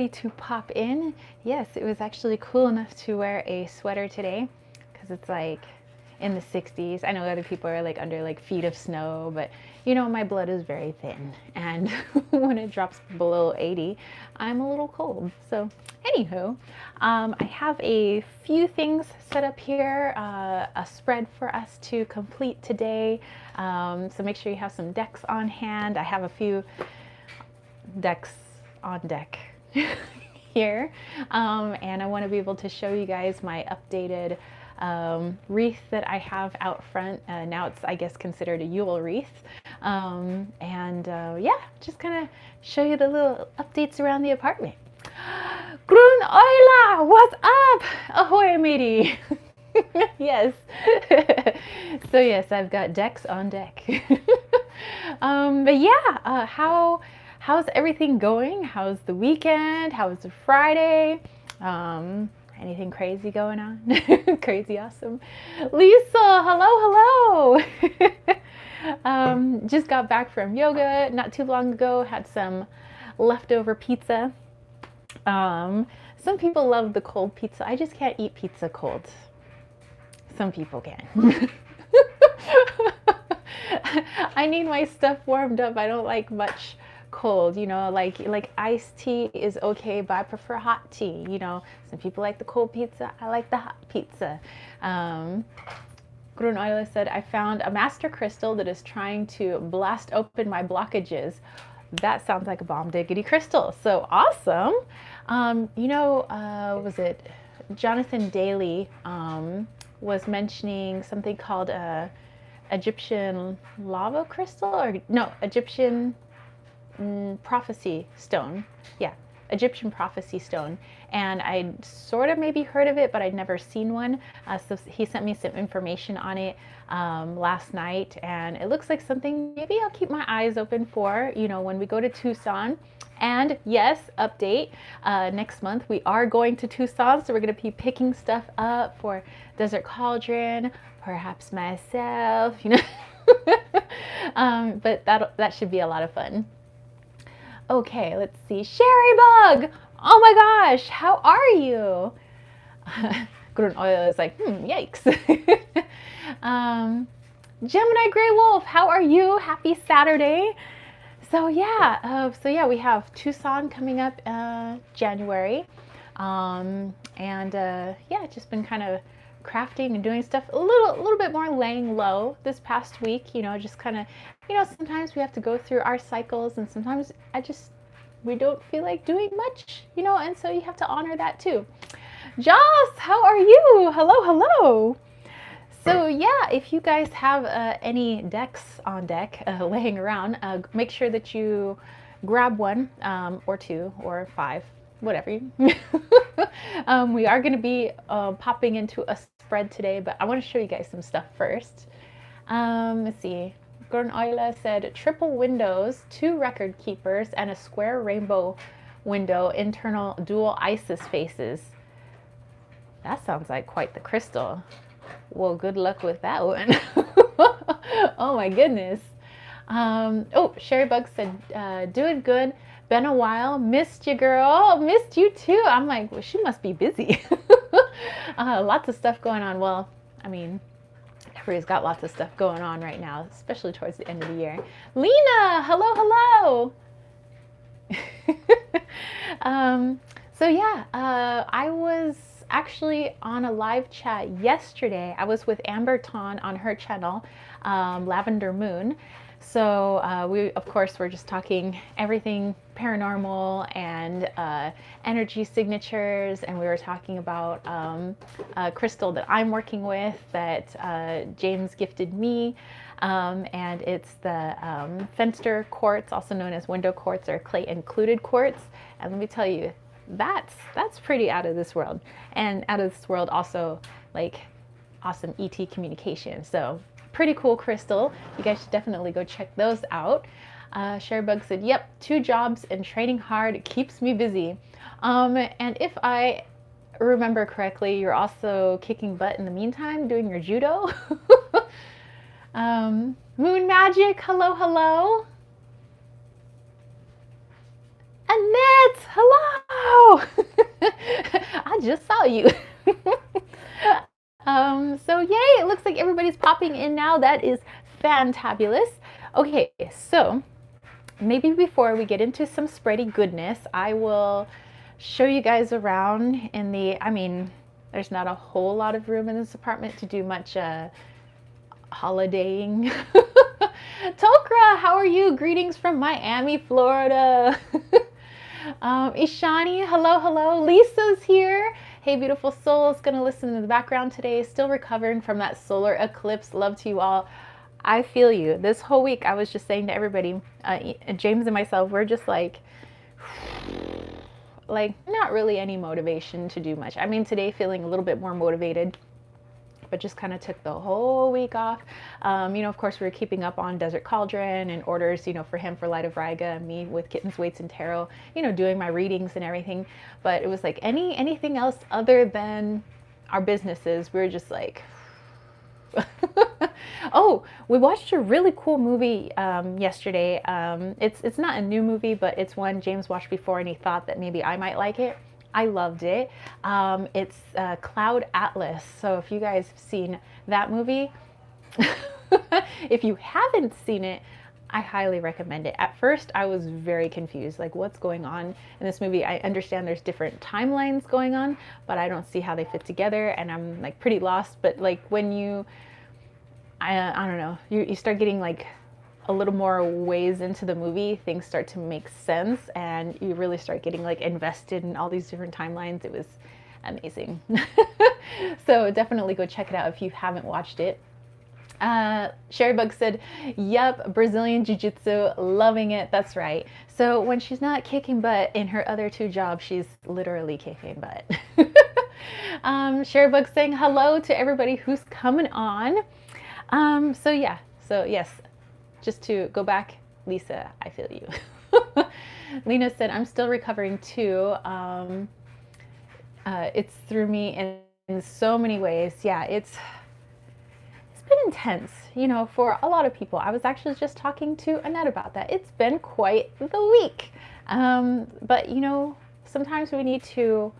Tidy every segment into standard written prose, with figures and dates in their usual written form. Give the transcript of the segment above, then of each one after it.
ready to pop in. Yes, it was actually cool enough to wear a sweater today because it's like in the 60s. I know other people are like under like feet of snow, but you know, my blood is very thin, and when it drops below 80, I'm a little cold. So anywho, I have a few things set up here, a spread for us to complete today. So make sure you have some decks on hand. I have a few decks on deck here, and I want to be able to show you guys my updated wreath that I have out front. Now it's, I guess, considered a Yule wreath, yeah, just kind of show you the little updates around the apartment. Grun Oila, what's up? Ahoy, matey. Yes. So yes, I've got decks on deck. But yeah, how's everything going? How's the weekend? How's the Friday? Anything crazy going on? Crazy awesome. Lisa, hello, hello. Just got back from yoga not too long ago. Had some leftover pizza. Some people love the cold pizza. I just can't eat pizza cold. Some people can. I need my stuff warmed up. I don't like much cold, you know, like iced tea is okay, but I prefer hot tea. You know, some people like the cold pizza. I like the hot pizza. Grun said, I found a master crystal that is trying to blast open my blockages. That sounds like a bomb diggity crystal. So awesome. You know, was it Jonathan Daly was mentioning something called Egyptian lava crystal, or no, Egyptian prophecy stone. Yeah, Egyptian prophecy stone. And I'd sort of maybe heard of it, but I'd never seen one. So he sent me some information on it last night, and it looks like something maybe I'll keep my eyes open for, you know, when we go to Tucson. And yes, update, next month we are going to Tucson, so we're going to be picking stuff up for Desert Cauldron, perhaps myself, you know. But that should be a lot of fun. Okay, let's see. Sherry Bug! Oh my gosh, how are you? Grun Oil is like, yikes. Gemini Grey Wolf, how are you? Happy Saturday. So yeah, we have Tucson coming up January, yeah, just been kind of crafting and doing stuff a little bit more laying low this past week. You know, just kind of, you know, sometimes we have to go through our cycles, and sometimes we don't feel like doing much, you know, and so you have to honor that too. Joss, how are you? Hello. So yeah, if you guys have any decks on deck laying around, make sure that you grab one or two or five, whatever. We are going to be popping into a spread today, but I want to show you guys some stuff first. Let's see. Gordon Oila said triple windows, 2 record keepers, and a square rainbow window, internal dual Isis faces. That sounds like quite the crystal. Well, good luck with that one. Oh my goodness. Oh, Sherry Bug said, doing good. Been a while. Missed you, girl. Missed you too. I'm like, well, she must be busy. Lots of stuff going on. Well, I mean, everybody's got lots of stuff going on right now, especially towards the end of the year. Lena, hello. So yeah, I was actually on a live chat yesterday. I was with Amber Ton on her channel, Lavender Moon. So we, of course, were just talking everything paranormal and energy signatures, and we were talking about a crystal that I'm working with that James gifted me, and it's the Fenster Quartz, also known as window quartz or clay included quartz. And let me tell you, that's pretty out of this world, and out of this world also like awesome ET communication. So pretty cool crystal. You guys should definitely go check those out. Sharebug said, yep, 2 jobs and training hard keeps me busy. And if I remember correctly, you're also kicking butt in the meantime, doing your judo. Moon Magic, hello. Annette, hello. just saw you. So yay, it looks like everybody's popping in now. That is fantabulous. Okay, so maybe before we get into some spready goodness, I will show you guys around in the, I mean, there's not a whole lot of room in this apartment to do much holidaying. Tokra, how are you? Greetings from Miami, Florida. Ishani, hello, hello. Lisa's here. Hey, beautiful souls, gonna listen in the background today. Still recovering from that solar eclipse. Love to you all. I feel you. This whole week, I was just saying to everybody, James and myself, we're just like not really any motivation to do much. I mean, today feeling a little bit more motivated, but just kind of took the whole week off. You know, of course, we were keeping up on Desert Cauldron and orders, you know, for him for Light of Raiga, and me with Kittens, Weights, and Tarot, you know, doing my readings and everything. But it was like anything else other than our businesses, we were just like, oh, we watched a really cool movie yesterday. It's not a new movie, but it's one James watched before and he thought that maybe I might like it. I loved it. It's Cloud Atlas. So if you guys have seen that movie, if you haven't seen it, I highly recommend it. At first, I was very confused, like what's going on in this movie. I understand there's different timelines going on, but I don't see how they fit together, and I'm like pretty lost. But like when you, I don't know, you start getting like a little more ways into the movie, things start to make sense, and you really start getting like invested in all these different timelines. It was amazing. So definitely go check it out if you haven't watched it. Sherrybug said, yep, Brazilian Jiu-Jitsu, loving it. That's right. So when she's not kicking butt in her other two jobs, she's literally kicking butt. Sherrybug saying hello to everybody who's coming on. So yes, just to go back, Lisa, I feel you. Lena said, I'm still recovering too. It's through me in so many ways. Yeah, it's been intense, you know, for a lot of people. I was actually just talking to Annette about that. It's been quite the week. But, you know, sometimes we need to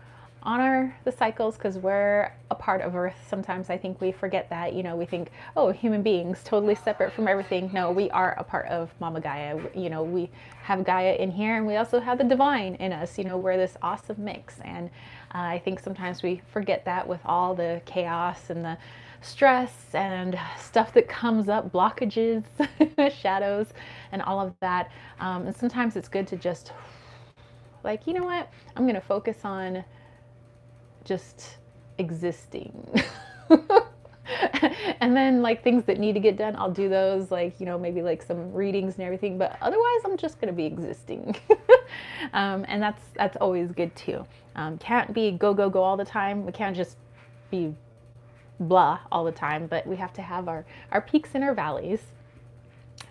honor the cycles because we're a part of Earth. Sometimes I think we forget that, you know, we think, oh, human beings totally separate from everything. No, we are a part of Mama Gaia. You know, we have Gaia in here, and we also have the divine in us. You know, we're this awesome mix. And I think sometimes we forget that with all the chaos and the stress and stuff that comes up, blockages, shadows, and all of that. And sometimes it's good to just like, you know what, I'm going to focus on just existing. And then like things that need to get done, I'll do those, like, you know, maybe like some readings and everything, but otherwise I'm just going to be existing. And that's always good too. Can't be go all the time. We can't just be blah all the time, but we have to have our peaks and our valleys.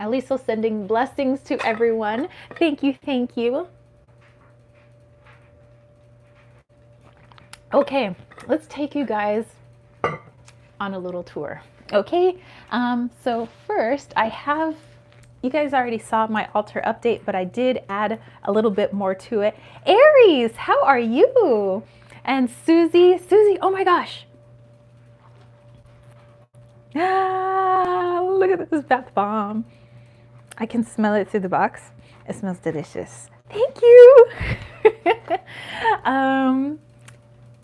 Aliso sending blessings to everyone. Thank you, thank you. Okay, let's take you guys on a little tour. Okay, so first I have, you guys already saw my altar update, but I did add a little bit more to it. Aries, how are you? And Susie, oh my gosh. Ah, look at this bath bomb. I can smell it through the box. It smells delicious. Thank you.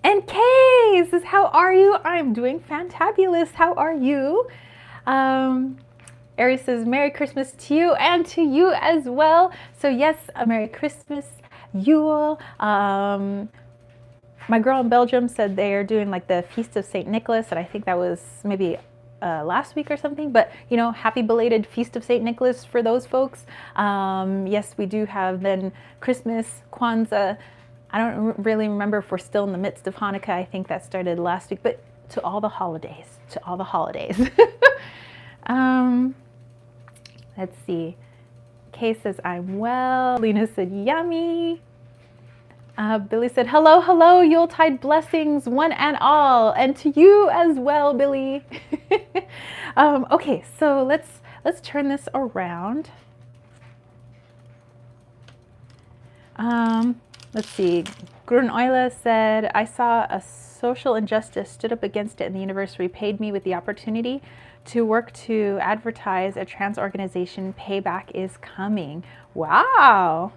And Kay says, how are you? I'm doing fantabulous. How are you? Aries says, Merry Christmas to you and to you as well. So yes, a Merry Christmas, Yule. My girl in Belgium said they are doing like the Feast of St. Nicholas, and I think that was maybe last week or something, but you know, happy belated Feast of St. Nicholas for those folks. Yes, we do have then Christmas, Kwanzaa. I don't really remember if we're still in the midst of Hanukkah. I think that started last week, but to all the holidays, let's see. Kay says, I'm well. Lena said, yummy. Billy said, hello, Yuletide blessings, one and all, and to you as well, Billy. Okay, so let's turn this around. Let's see, Ghirardelli said, I saw a social injustice, stood up against it, and the universe repaid me with the opportunity to work to advertise a trans organization. Payback is coming. Wow.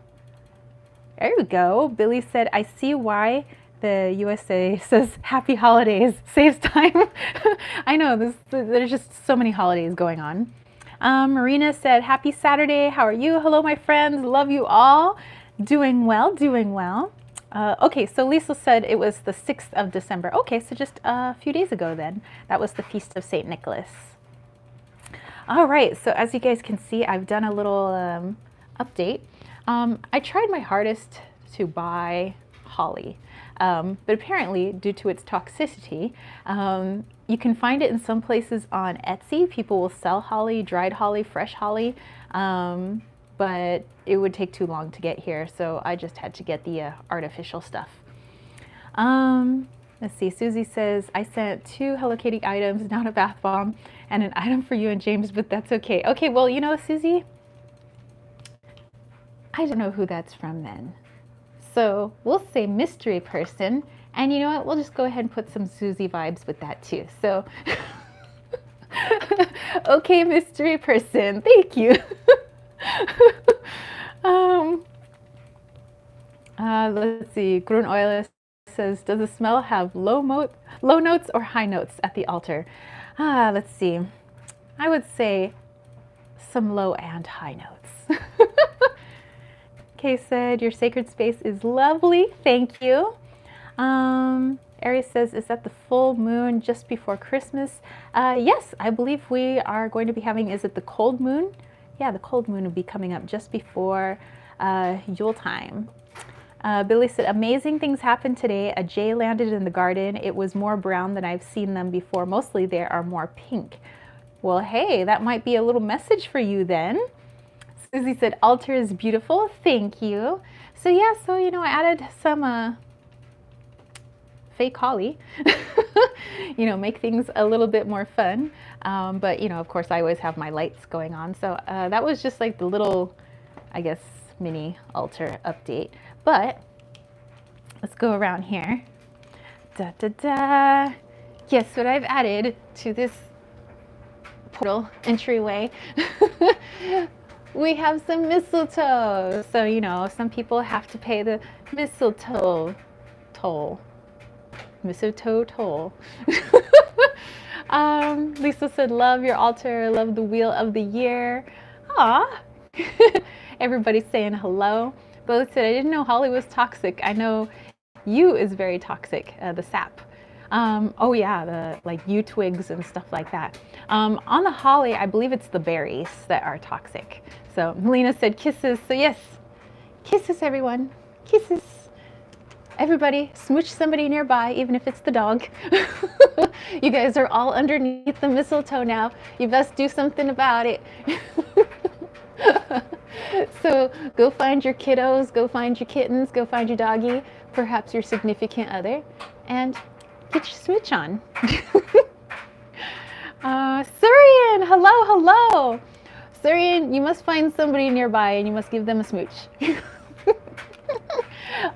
There we go. Billy said, I see why the USA says happy holidays. Saves time. I know, there's just so many holidays going on. Marina said, happy Saturday. How are you? Hello, my friends. Love you all. Doing well, doing well. Okay, so Lisa said it was the 6th of December. Okay, so just a few days ago then. That was the Feast of St. Nicholas. All right, so as you guys can see, I've done a little update. I tried my hardest to buy holly, but apparently due to its toxicity, you can find it in some places on Etsy. People will sell holly, dried holly, fresh holly, but it would take too long to get here, so I just had to get the artificial stuff. Let's see, Susie says, I sent 2 Hello Kitty items, not a bath bomb, and an item for you and James, but that's okay. Okay, well, you know, Susie, I don't know who that's from then. So we'll say mystery person, and you know what, we'll just go ahead and put some Susie vibes with that too. So, okay, mystery person, thank you. Let's see, Grun Oil says, does the smell have low notes or high notes at the altar? Let's see, I would say some low and high notes. Kay said, your sacred space is lovely, thank you. Aries says, is that the full moon just before Christmas? Yes, I believe we are going to be having, is it the cold moon? Yeah, the cold moon will be coming up just before Yule time. Billy said, amazing things happened today. A jay landed in the garden. It was more brown than I've seen them before. Mostly they are more pink. Well, hey, that might be a little message for you then. Susie said, altar is beautiful. Thank you. So yeah, so you know, I added some fake holly, you know, make things a little bit more fun. But you know, of course, I always have my lights going on. So that was just like the little, I guess, mini altar update. But let's go around here. Da da da. Yes, what I've added to this portal entryway. We have some mistletoe. So, you know, some people have to pay the mistletoe toll. Mistletoe toll. Lisa said, love your altar, love the wheel of the year. Aw. Everybody's saying hello. Both said, I didn't know holly was toxic. I know yew is very toxic, the sap. Oh yeah, the like yew twigs and stuff like that. On the holly, I believe it's the berries that are toxic. So Melina said kisses. So yes, kisses everyone, kisses. Everybody, smooch somebody nearby, even if it's the dog. You guys are all underneath the mistletoe now. You best do something about it. So go find your kiddos, go find your kittens, go find your doggy, perhaps your significant other, and get your smooch on. Surian, hello, hello. Surian, you must find somebody nearby and you must give them a smooch.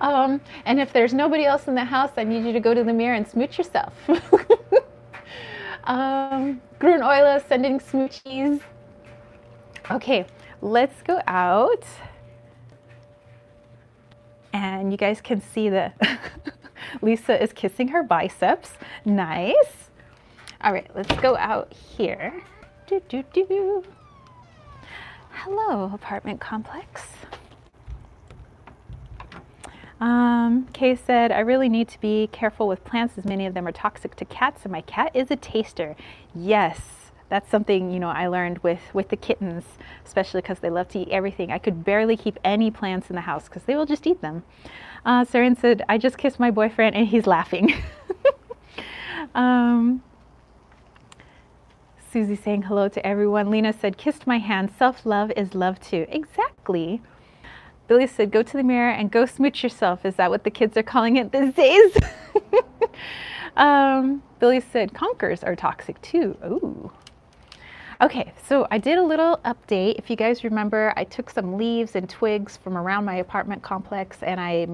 And if there's nobody else in the house, I need you to go to the mirror and smooch yourself. Grun Oila sending smoochies. Okay, let's go out. And you guys can see that Lisa is kissing her biceps. Nice. All right, let's go out here. Do, do, do. Hello, apartment complex. Kay said, I really need to be careful with plants as many of them are toxic to cats and my cat is a taster. Yes, that's something, you know, I learned with the kittens, especially because they love to eat everything. I could barely keep any plants in the house because they will just eat them. Saren said, I just kissed my boyfriend and he's laughing. Susie saying hello to everyone. Lena said, kissed my hand. Self-love is love too. Exactly. Billy said, go to the mirror and go smooch yourself. Is that what the kids are calling it these days? Billy said, conkers are toxic too. Ooh. Okay, so I did a little update. If you guys remember, I took some leaves and twigs from around my apartment complex and I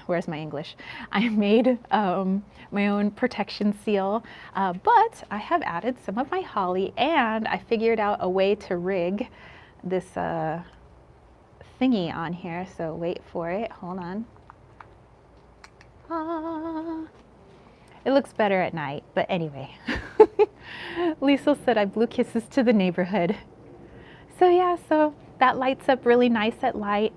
where's my English? I made my own protection seal, but I have added some of my holly and I figured out a way to rig this thingy on here. So wait for it, hold on. It looks better at night, but anyway. Lisa said I blew kisses to the neighborhood. So yeah, so that lights up really nice at night.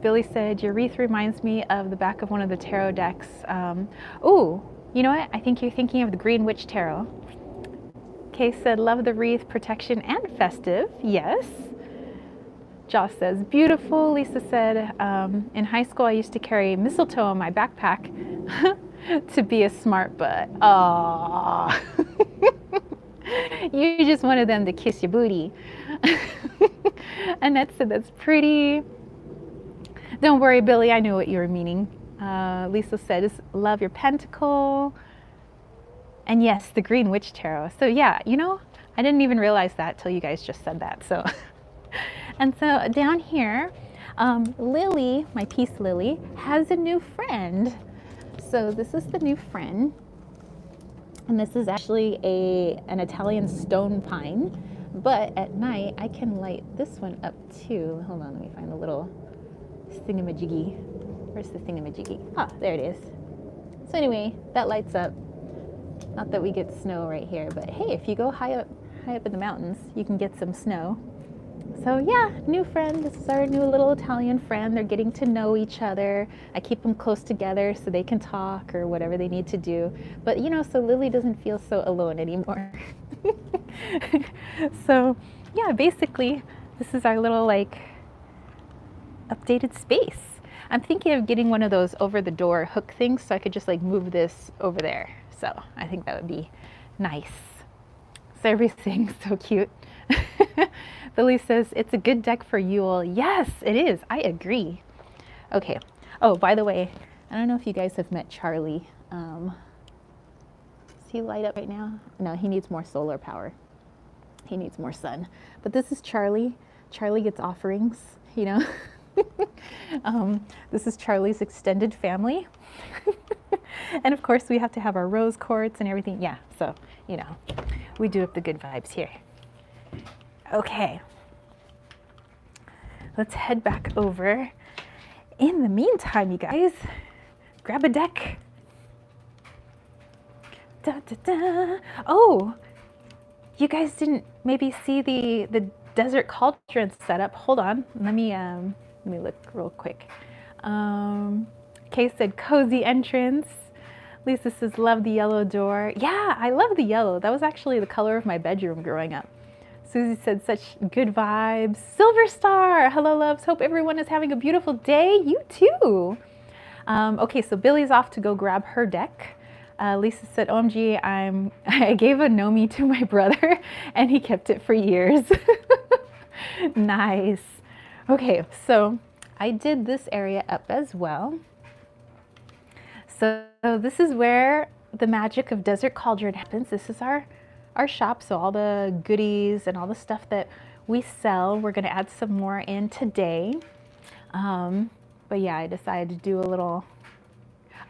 Billy said your wreath reminds me of the back of one of the tarot decks. Ooh, you know what? I think you're thinking of the Green Witch Tarot. Kay said love the wreath, protection and festive. Yes. Josh says beautiful. Lisa said in high school I used to carry mistletoe in my backpack to be a smart butt. Aww. You just wanted them to kiss your booty. Annette said that's pretty. Don't worry, Billy, I knew what you were meaning. Lisa said love your pentacle. And yes, the Green Witch Tarot. So yeah, you know, I didn't even realize that till you guys just said that. So, and so down here, Lily, my Peace Lily, has a new friend. So this is the new friend. And this is actually an Italian stone pine. But at night, I can light this one up too. Hold on, let me find the little thingamajiggy. Where's the thingamajiggy? Ah, there it is. So anyway, that lights up. Not that we get snow right here, but hey, if you go high up in the mountains, you can get some snow. So yeah, new friend. This is our new little Italian friend. They're getting to know each other. I keep them close together so they can talk or whatever they need to do. But you know, so Lily doesn't feel so alone anymore. So yeah, basically, this is our little like updated space. I'm thinking of getting one of those over the door hook things so I could just like move this over there. So I think that would be nice. So everything's so cute. Billy says it's a good deck for Yule. Yes, it is. I agree. Okay. Oh, by the way, I don't know if you guys have met Charlie. Does he light up right now? No, he needs more solar power. He needs more sun. But this is Charlie. Charlie gets offerings, you know. This is Charlie's extended family. And of course we have to have our rose quartz and everything. Yeah, so, you know, we do up the good vibes here. Okay, let's head back over. In the meantime, you guys, grab a deck. Da, da, da. Oh, you guys didn't maybe see the desert cauldron setup. Hold on, let me look real quick. Kay said cozy entrance. Lisa says love the yellow door. Yeah, I love the yellow. That was actually the color of my bedroom growing up. Susie said such good vibes. Silver Star, hello loves. Hope everyone is having a beautiful day. You too. Okay, so Billy's off to go grab her deck. Lisa said, OMG, I gave a Nomi to my brother and he kept it for years. Nice. Okay, so I did this area up as well. So this is where the magic of Desert Cauldron happens. This is our shop, so all the goodies and all the stuff that we sell, we're gonna add some more in today. But yeah, I decided to do a little,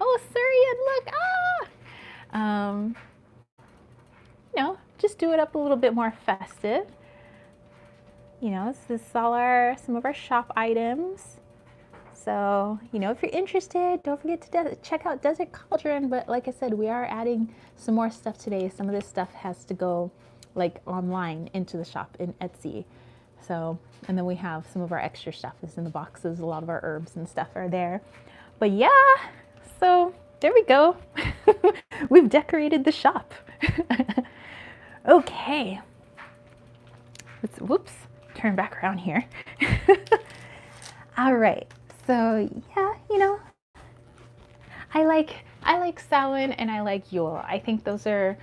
oh, Syrian, look, you know, just do it up a little bit more festive. You know, this is all some of our shop items. So, you know, if you're interested, don't forget to check out Desert Cauldron. But like I said, we are adding some more stuff today. Some of this stuff has to go like online into the shop in Etsy. So, and then we have some of our extra stuff is in the boxes. A lot of our herbs and stuff are there. But yeah, so there we go. We've decorated the shop. Okay. Let's, whoops, turn back around here. All right. So yeah, you know, I like Samhain and I like Yule. I think those are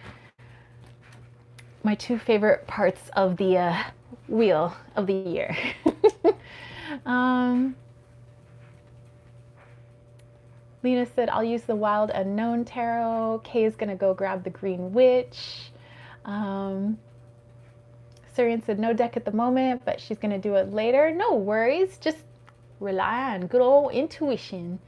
my two favorite parts of the wheel of the year. Lena said, I'll use the Wild Unknown Tarot. Kay is gonna go grab the Green Witch. Um, Syrian said no deck at the moment, but she's going to do it later. No worries. Just rely on good old intuition.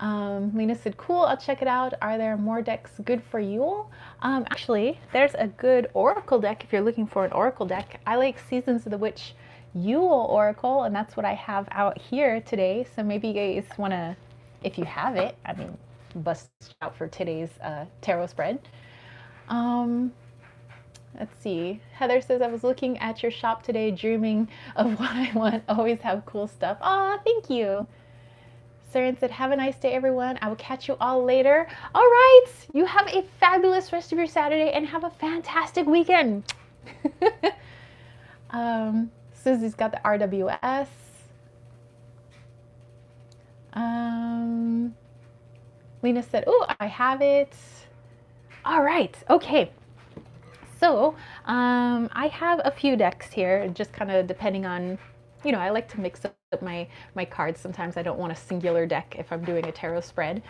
Lena said, cool, I'll check it out. Are there more decks good for Yule? Actually, there's a good Oracle deck if you're looking for an Oracle deck. I like Seasons of the Witch Yule Oracle, and that's what I have out here today. So maybe you guys want to, if you have it, I mean, bust out for today's tarot spread. Let's see. Heather says, I was looking at your shop today, dreaming of what I want. Always have cool stuff. Aw, thank you. Saren said, have a nice day, everyone. I will catch you all later. All right. You have a fabulous rest of your Saturday and have a fantastic weekend. Susie's got the RWS. Lena said, oh, I have it. All right. Okay. So I have a few decks here, just kind of depending on, you know, I like to mix up my cards. Sometimes I don't want a singular deck if I'm doing a tarot spread.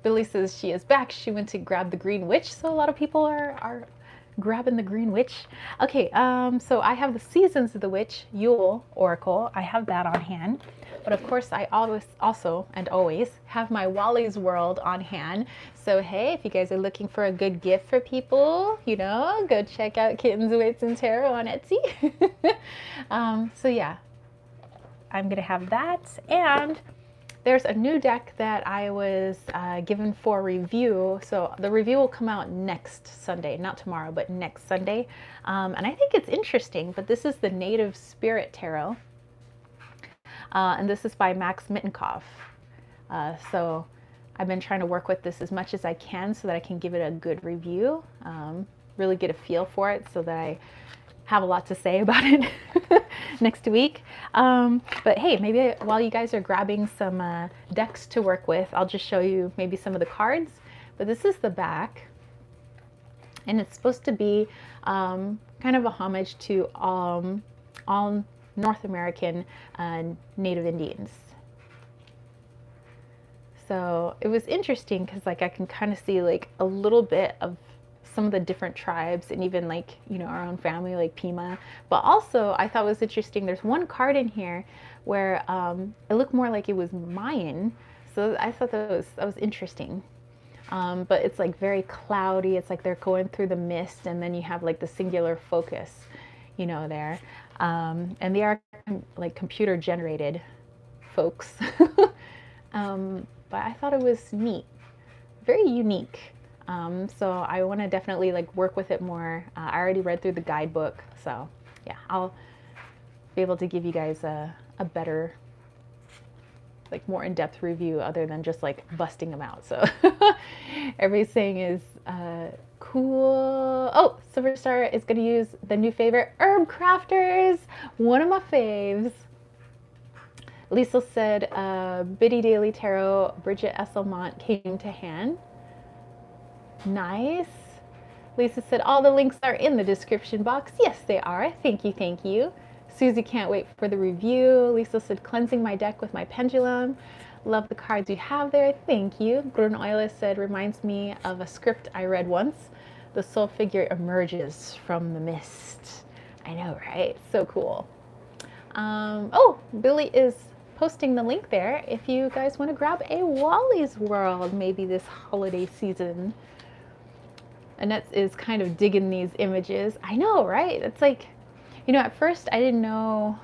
Billy says she is back. She went to grab the Green Witch. So a lot of people are grabbing the Green Witch. Okay, so I have the Seasons of the Witch Yule Oracle. I have that on hand. But of course, I always have my Wally's World on hand. So hey, if you guys are looking for a good gift for people, you know, go check out Kittens, Wits, and Tarot on Etsy. So yeah, I'm gonna have that. And there's a new deck that I was given for review. So the review will come out next Sunday, not tomorrow, but next Sunday. And I think it's interesting, but this is the Native Spirit Tarot. And this is by Max Mittenkoff. So I've been trying to work with this as much as I can so that I can give it a good review, really get a feel for it so that I have a lot to say about it next week. But hey, maybe while you guys are grabbing some decks to work with, I'll just show you maybe some of the cards. But this is the back, and it's supposed to be kind of a homage to all North American Native Indians. So it was interesting because like I can kind of see like a little bit of some of the different tribes and even like, you know, our own family like Pima. But also I thought it was interesting, there's one card in here where it looked more like it was Mayan. So I thought that was interesting. But it's like very cloudy. It's like they're going through the mist, and then you have like the singular focus, you know, there. And they are like computer generated folks. But I thought it was neat, very unique. So I want to definitely like work with it more. I already read through the guidebook, so yeah, I'll be able to give you guys a better, like more in-depth review other than just like busting them out. So everybody's saying is cool. Oh, Silverstar is going to use the new favorite, Herb Crafters, one of my faves. Lisa said Biddy Daily Tarot, Bridget Esselmont came to hand. Nice. Lisa said all the links are in the description box. Yes, they are. Thank you, thank you. Susie can't wait for the review. Lisa said cleansing my deck with my pendulum. Love the cards you have there. Thank you. Gordon Oilis said reminds me of a script I read once. The soul figure emerges from the mist. I know, right? So cool. Oh, Billy is posting the link there if you guys want to grab a Wally's World maybe this holiday season. Annette is kind of digging these images. I know, right? It's like, you know, at first I didn't know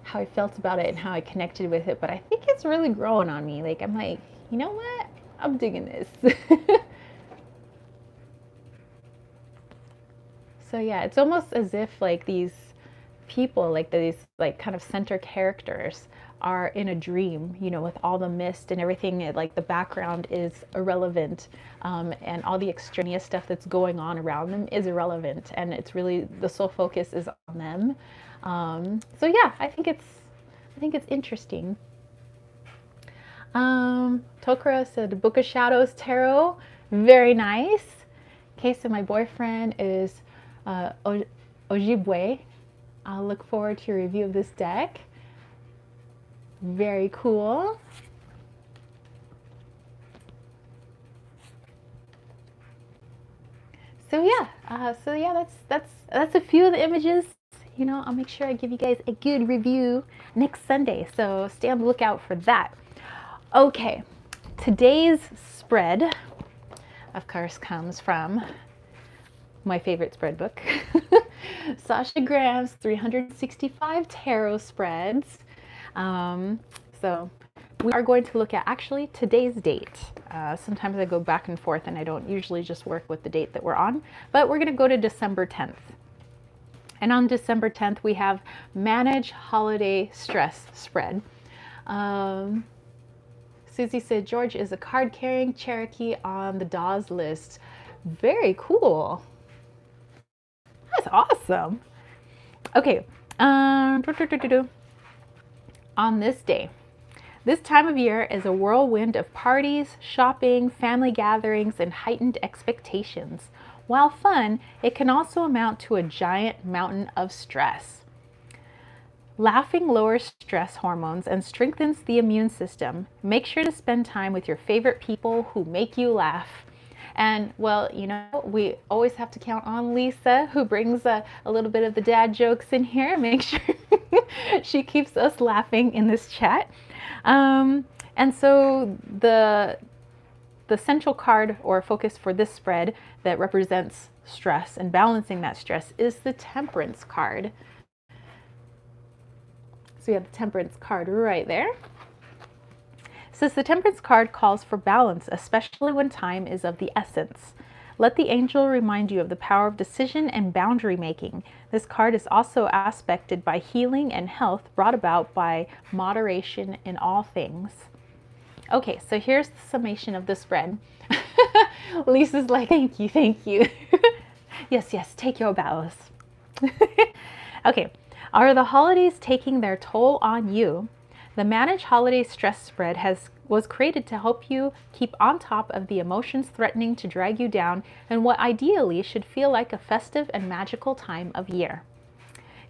how I felt about it and how I connected with it, but I think it's really growing on me. Like, I'm like, you know what? I'm digging this. So yeah, it's almost as if like these people, like these like kind of center characters are in a dream, you know, with all the mist and everything, like the background is irrelevant, and all the extraneous stuff that's going on around them is irrelevant, and it's really the sole focus is on them. So yeah, I think it's interesting. Tokra said Book of Shadows Tarot, very nice. Okay, so my boyfriend is Ojibwe. I'll look forward to your review of this deck. Very cool. that's a few of the images. You know, I'll make sure I give you guys a good review next Sunday, so stay on the lookout for that. Okay, today's spread, of course, comes from my favorite spread book, Sasha Graham's 365 Tarot Spreads. So we are going to look at actually today's date. Sometimes I go back and forth and I don't usually just work with the date that we're on, but we're going to go to December 10th. And on December 10th, we have Manage Holiday Stress Spread. Susie said, George is a card-carrying Cherokee on the Dawes list. Very cool. That's awesome. Okay. On this day, this time of year is a whirlwind of parties, shopping, family gatherings, and heightened expectations. While fun, it can also amount to a giant mountain of stress. Laughing lowers stress hormones and strengthens the immune system. Make sure to spend time with your favorite people who make you laugh. And well, you know, we always have to count on Lisa, who brings a little bit of the dad jokes in here. Make sure she keeps us laughing in this chat. And so the central card or focus for this spread that represents stress and balancing that stress is the Temperance card. So we have the Temperance card right there. It says the Temperance card calls for balance, especially when time is of the essence. Let the angel remind you of the power of decision and boundary making. This card is also aspected by healing and health brought about by moderation in all things. Okay, so here's the summation of the spread. Lisa's like, thank you, thank you. Yes, yes, take your bows. Okay, are the holidays taking their toll on you? The Manage Holiday Stress Spread was created to help you keep on top of the emotions threatening to drag you down and what ideally should feel like a festive and magical time of year.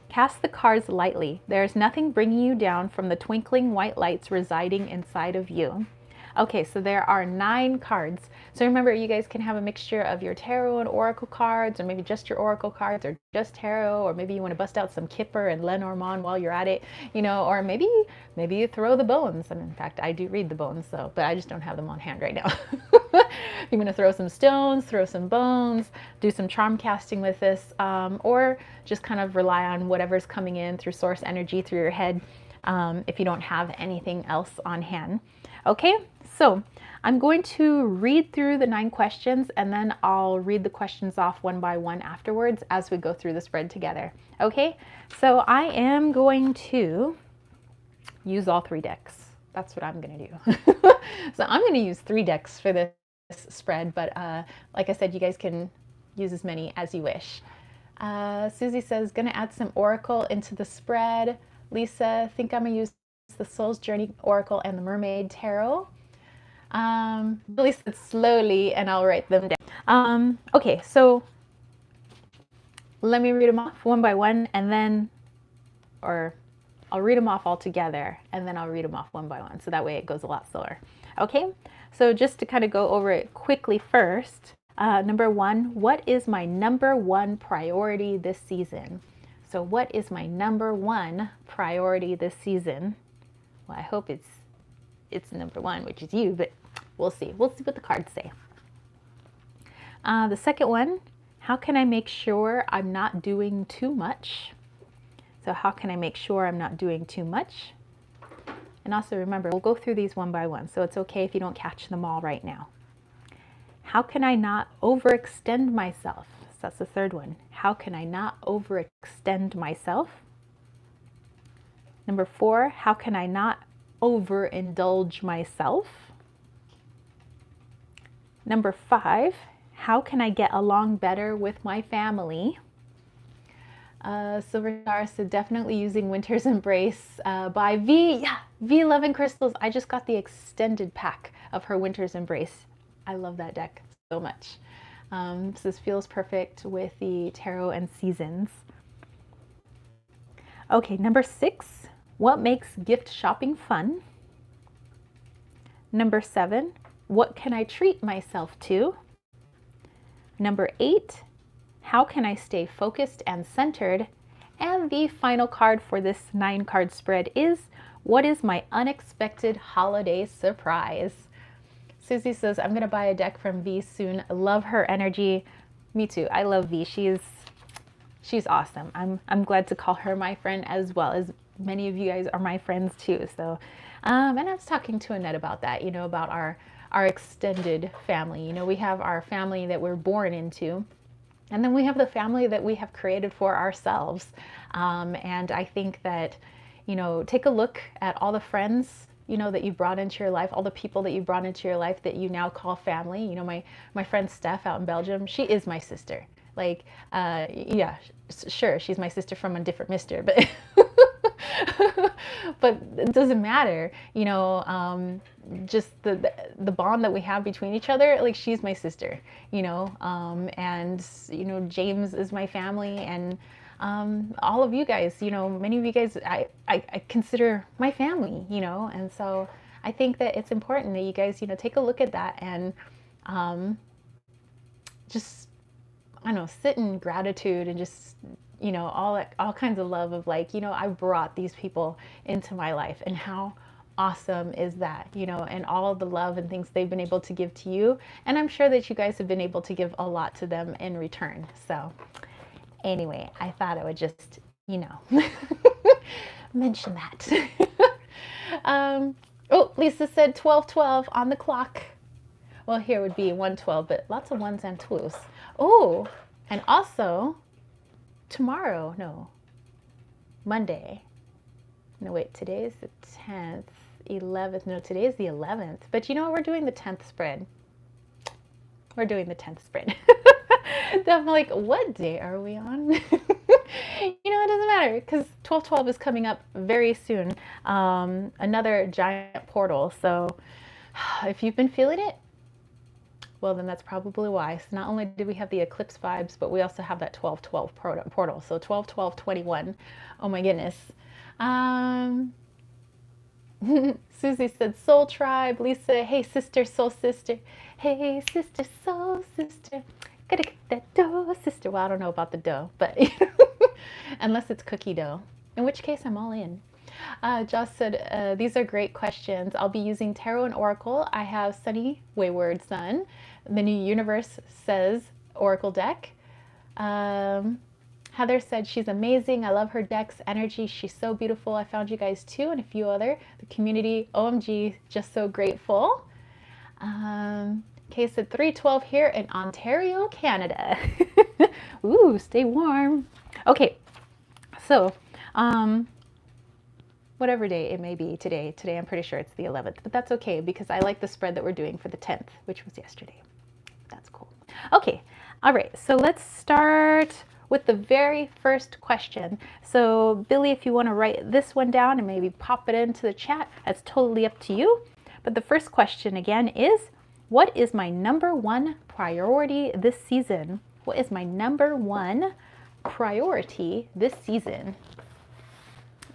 Cast the cards lightly. There is nothing bringing you down from the twinkling white lights residing inside of you. Okay, so there are 9 cards. So remember, you guys can have a mixture of your tarot and oracle cards, or maybe just your oracle cards, or just tarot, or maybe you want to bust out some Kipper and Lenormand while you're at it, you know, or maybe you throw the bones. And in fact, I do read the bones, so, but I just don't have them on hand right now. You're going to throw some stones, throw some bones, do some charm casting with this, or just kind of rely on whatever's coming in through source energy through your head, if you don't have anything else on hand. Okay, so I'm going to read through the 9 questions and then I'll read the questions off one by one afterwards as we go through the spread together. Okay, so I am going to use all 3 decks. That's what I'm going to do. So I'm going to use 3 decks for this spread, but like I said, you guys can use as many as you wish. Susie says, going to add some oracle into the spread. Lisa, think I'm going to use the Soul's Journey Oracle and the Mermaid Tarot. Billy said slowly and I'll write them down. Okay, so let me read them off one by one and then, or I'll read them off all together and then I'll read them off one by one. So that way it goes a lot slower. Okay, so just to kind of go over it quickly first. Number 1, what is my number 1 priority this season? So what is my number 1 priority this season? Well, I hope it's number 1, which is you, but we'll see. We'll see what the cards say. The second one, how can I make sure I'm not doing too much? So how can I make sure I'm not doing too much? And also remember, we'll go through these one by one, so it's okay if you don't catch them all right now. How can I not overextend myself? So that's the third one. How can I not overextend myself? Number 4, how can I not overindulge myself? Number 5, how can I get along better with my family? Silver Star said definitely using Winter's Embrace by V. Yeah, V Love and Crystals. I just got the extended pack of her Winter's Embrace. I love that deck so much. So this feels perfect with the tarot and seasons. Okay, number 6, what makes gift shopping fun? Number 7, what can I treat myself to? Number 8, How can I stay focused and centered? And the final card for this 9-card spread is, what is my unexpected holiday surprise? Susie says, I'm going to buy a deck from V soon. Love her energy. Me too. I love V. She's awesome. I'm glad to call her my friend, as well as many of you guys are my friends too. So, and I was talking to Annette about that, you know, about our extended family. You know, we have our family that we're born into, and then we have the family that we have created for ourselves. And I think that, you know, take a look at all the friends, you know, that you brought into your life, all the people that you brought into your life that you now call family. You know, my friend Steph out in Belgium, she is my sister. Like, yeah, sure, she's my sister from a different mister, but but it doesn't matter, you know, just the bond that we have between each other. Like, she's my sister, you know, and, you know, James is my family, and all of you guys, you know, many of you guys, I consider my family, you know, and so I think that it's important that you guys, you know, take a look at that and just, I don't know, sit in gratitude and just, you know, all kinds of love of, like, you know, I brought these people into my life, and how awesome is that, you know, and all the love and things they've been able to give to you. And I'm sure that you guys have been able to give a lot to them in return. So anyway, I thought I would just, you know, mention that. Oh, Lisa said 12:12 on the clock. Well, here would be 1:12, but lots of ones and twos. Oh, and also tomorrow, no, Monday. No, wait, today is the 10th, 11th. No, today is the 11th. But you know what? We're doing the 10th spread. We're doing the 10th spread. I'm like, what day are we on? You know, it doesn't matter, because 12:12 is coming up very soon. Another giant portal. So if you've been feeling it, well, then that's probably why. So not only do we have the eclipse vibes, but we also have that 12:12 portal. So 12:12:21. Oh my goodness. Susie said soul tribe. Lisa, hey sister, soul sister. Hey sister, soul sister. Gotta get that dough, sister. Well, I don't know about the dough, but unless it's cookie dough, in which case I'm all in. Joss said, these are great questions. I'll be using Tarot and Oracle. I have Sunny Wayward Sun, the New Universe Says Oracle deck. Heather said she's amazing. I love her deck's energy. She's so beautiful. I found you guys too, and a few other. The community, OMG, just so grateful. Kay said 3:12 here in Ontario, Canada. Ooh, stay warm. Okay, so whatever day it may be today. Today I'm pretty sure it's the 11th, but that's okay because I like the spread that we're doing for the 10th, which was yesterday. That's cool. Okay, all right, so let's start with the very first question. So Billy, if you want to write this one down and maybe pop it into the chat, that's totally up to you. But the first question again is, what is my #1 priority this season? What is my #1 priority this season?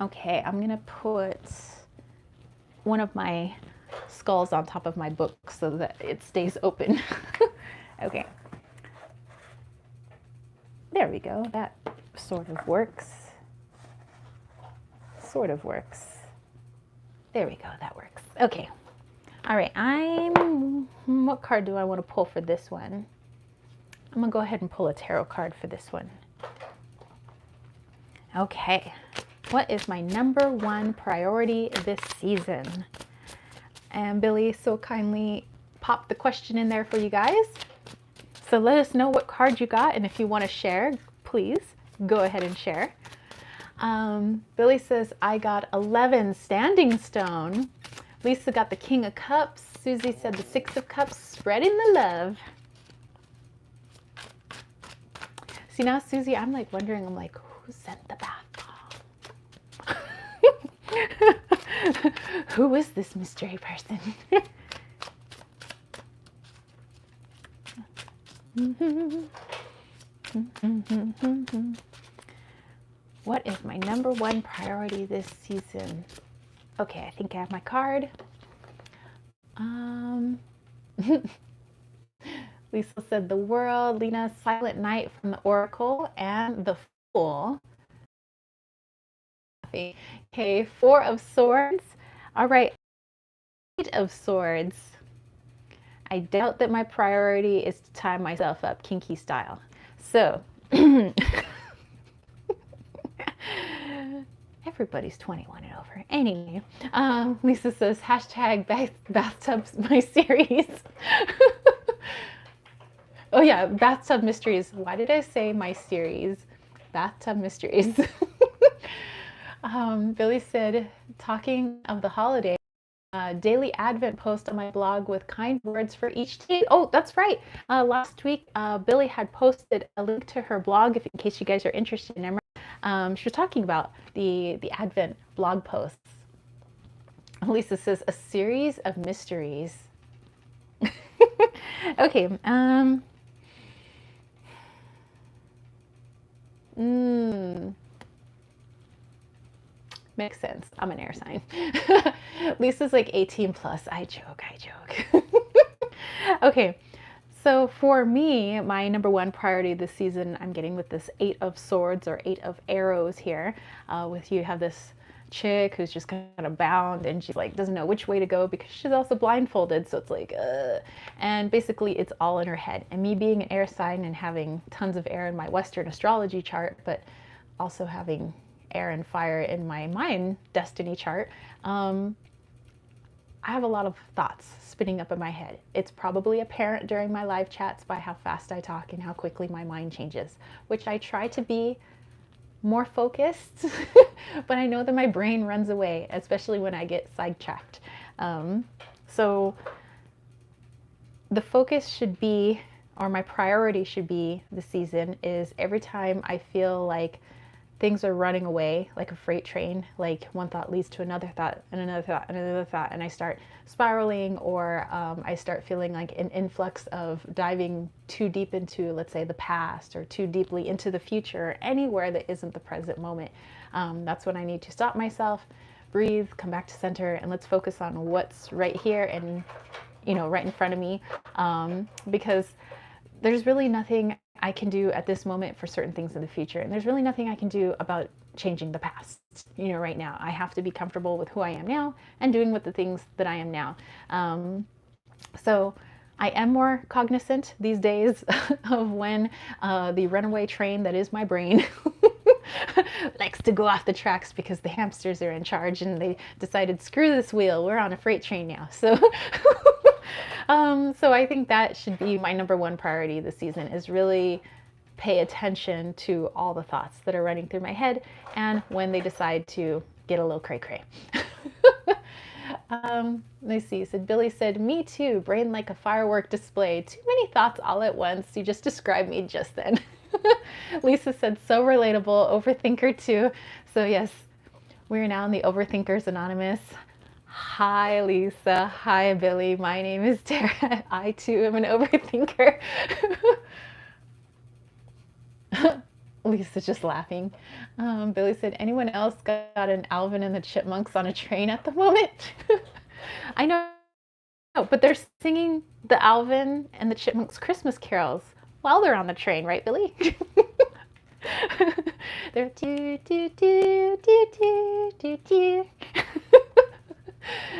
Okay, I'm gonna put one of my skulls on top of my book so that it stays open. Okay. There we go. That sort of works. Sort of works. There we go. That works. Okay. All right. What card do I want to pull for this one? I'm going to go ahead and pull a tarot card for this one. Okay. What is my #1 priority this season? And Billy so kindly popped the question in there for you guys. So let us know what card you got, and if you want to share, please go ahead and share. Billy says, I got 11 standing stone. Lisa got the King of Cups. Susie said the 6 of Cups, spreading the love. See, now Susie, I'm like wondering, I'm like, who sent the bath bomb? Who is this mystery person? What is my #1 priority this season? Okay, I think I have my card. Lisa said the world. Lena, Silent Night from the Oracle, and the Fool. Okay, Four of Swords. All right, Eight of Swords. I doubt that my priority is to tie myself up kinky style. So, everybody's 21 and over. Anyway, Lisa says, hashtag bathtubs my series. Oh yeah, bathtub mysteries. Why did I say my series? Bathtub mysteries. Billy said, talking of the holiday, daily Advent post on my blog with kind words for each day. Oh, that's right. Last week, Billy had posted a link to her blog, in case you guys are interested in it. She was talking about the Advent blog posts. Lisa says, a series of mysteries. Okay. Makes sense. I'm an air sign. Lisa's like 18 plus. I joke. Okay. So for me, my number one priority this season, I'm getting with this 8 of Swords or 8 of Arrows here. With you have this chick who's just kind of bound and she's like doesn't know which way to go because she's also blindfolded, so it's like and basically it's all in her head. And me being an air sign and having tons of air in my Western astrology chart, but also having air and fire in my mind destiny chart, I have a lot of thoughts spinning up in my head. It's probably apparent during my live chats by how fast I talk and how quickly my mind changes, which I try to be more focused, but I know that my brain runs away, especially when I get sidetracked. So the focus should be, or my priority should be this season, is every time I feel like things are running away like a freight train, like one thought leads to another thought and another thought and another thought, and I start spiraling, or I start feeling like an influx of diving too deep into, let's say, the past, or too deeply into the future, or anywhere that isn't the present moment. That's when I need to stop myself, breathe, come back to center, and let's focus on what's right here and, right in front of me, because there's really nothing I can do at this moment for certain things in the future. And there's really nothing I can do about changing the past, right now. I have to be comfortable with who I am now and doing with the things that I am now. So I am more cognizant these days of when the runaway train that is my brain likes to go off the tracks because the hamsters are in charge and they decided, screw this wheel, we're on a freight train now. So so I think that should be my number one priority this season, is really pay attention to all the thoughts that are running through my head and when they decide to get a little cray-cray. Let's see. So Billy said, me too, brain like a firework display. Too many thoughts all at once. You just described me just then. Lisa said, so relatable, overthinker too. So yes, we're now in the Overthinkers Anonymous. Hi, Lisa. Hi, Billy. My name is Tara. I too am an overthinker. Lisa's just laughing. Billy said, anyone else got an Alvin and the Chipmunks on a train at the moment? I know, but they're singing the Alvin and the Chipmunks Christmas carols while they're on the train, right, Billy? They're do, do, do, do, do, do, do.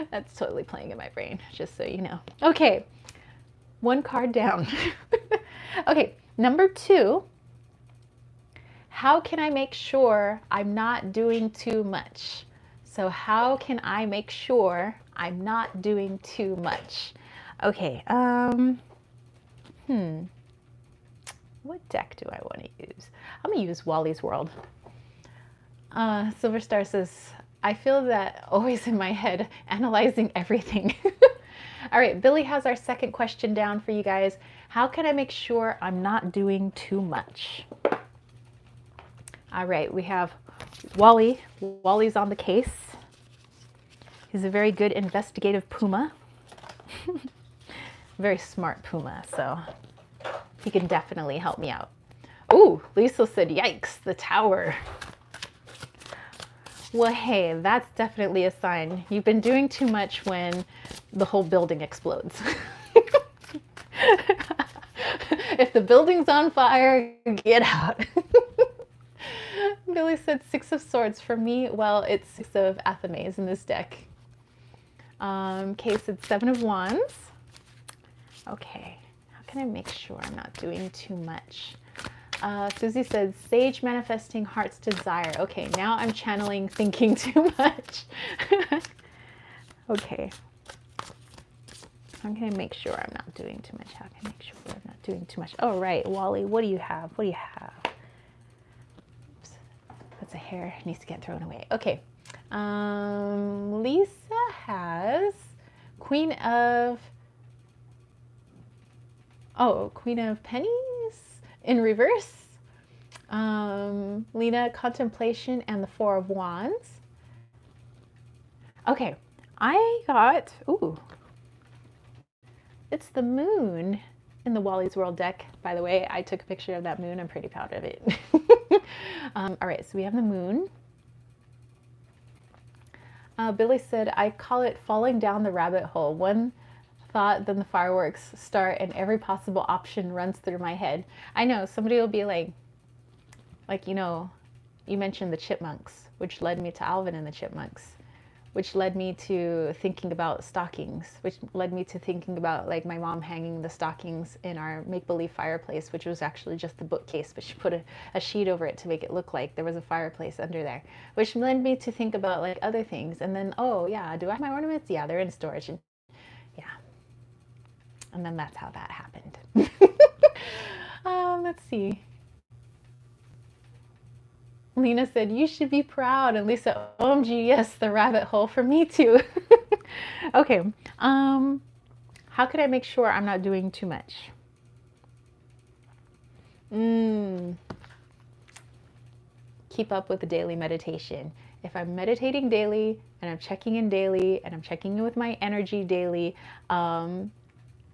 That's totally playing in my brain, just so you know. Okay, one card down. Okay, number 2. How can I make sure I'm not doing too much? So how can I make sure I'm not doing too much? Okay, what deck do I want to use? I'm going to use Wally's World. Silver Star says, I feel that always in my head, analyzing everything. All right, Billy has our second question down for you guys. How can I make sure I'm not doing too much? All right, we have Wally. Wally's on the case. He's a very good investigative puma. Very smart puma, so he can definitely help me out. Ooh, Lisa said, yikes, the tower. Well, hey, that's definitely a sign. You've been doing too much when the whole building explodes. If the building's on fire, get out. Billy said 6 of Swords. For me, well, it's 6 of Athames in this deck. Kay said 7 of Wands. Okay, how can I make sure I'm not doing too much? Susie said Sage manifesting heart's desire. Okay, now I'm channeling thinking too much. Okay. How can I make sure I'm not doing too much? How can I make sure I'm not doing too much? Oh, right, Wally, what do you have? What do you have? Oops, that's a hair, needs to get thrown away. Okay, Lisa has Queen of Pennies in reverse. Lena, Contemplation, and the 4 of Wands. Okay, I got, ooh, it's the moon in the Wally's World deck. By the way, I took a picture of that moon. I'm pretty proud of it. All right, so we have the moon. Billy said, I call it falling down the rabbit hole. One thought, then the fireworks start and every possible option runs through my head. I know, somebody will be like, you know, you mentioned the chipmunks, which led me to Alvin and the Chipmunks, which led me to thinking about stockings, which led me to thinking about like my mom hanging the stockings in our make-believe fireplace, which was actually just the bookcase, but she put a sheet over it to make it look like there was a fireplace under there, which led me to think about like other things. And then, oh yeah, do I have my ornaments? Yeah, they're in storage. And yeah. And then that's how that happened. Let's see. Lena said, you should be proud. And Lisa, OMG, yes, the rabbit hole for me too. Okay. How can I make sure I'm not doing too much? Keep up with the daily meditation. If I'm meditating daily and I'm checking in daily and I'm checking in with my energy daily,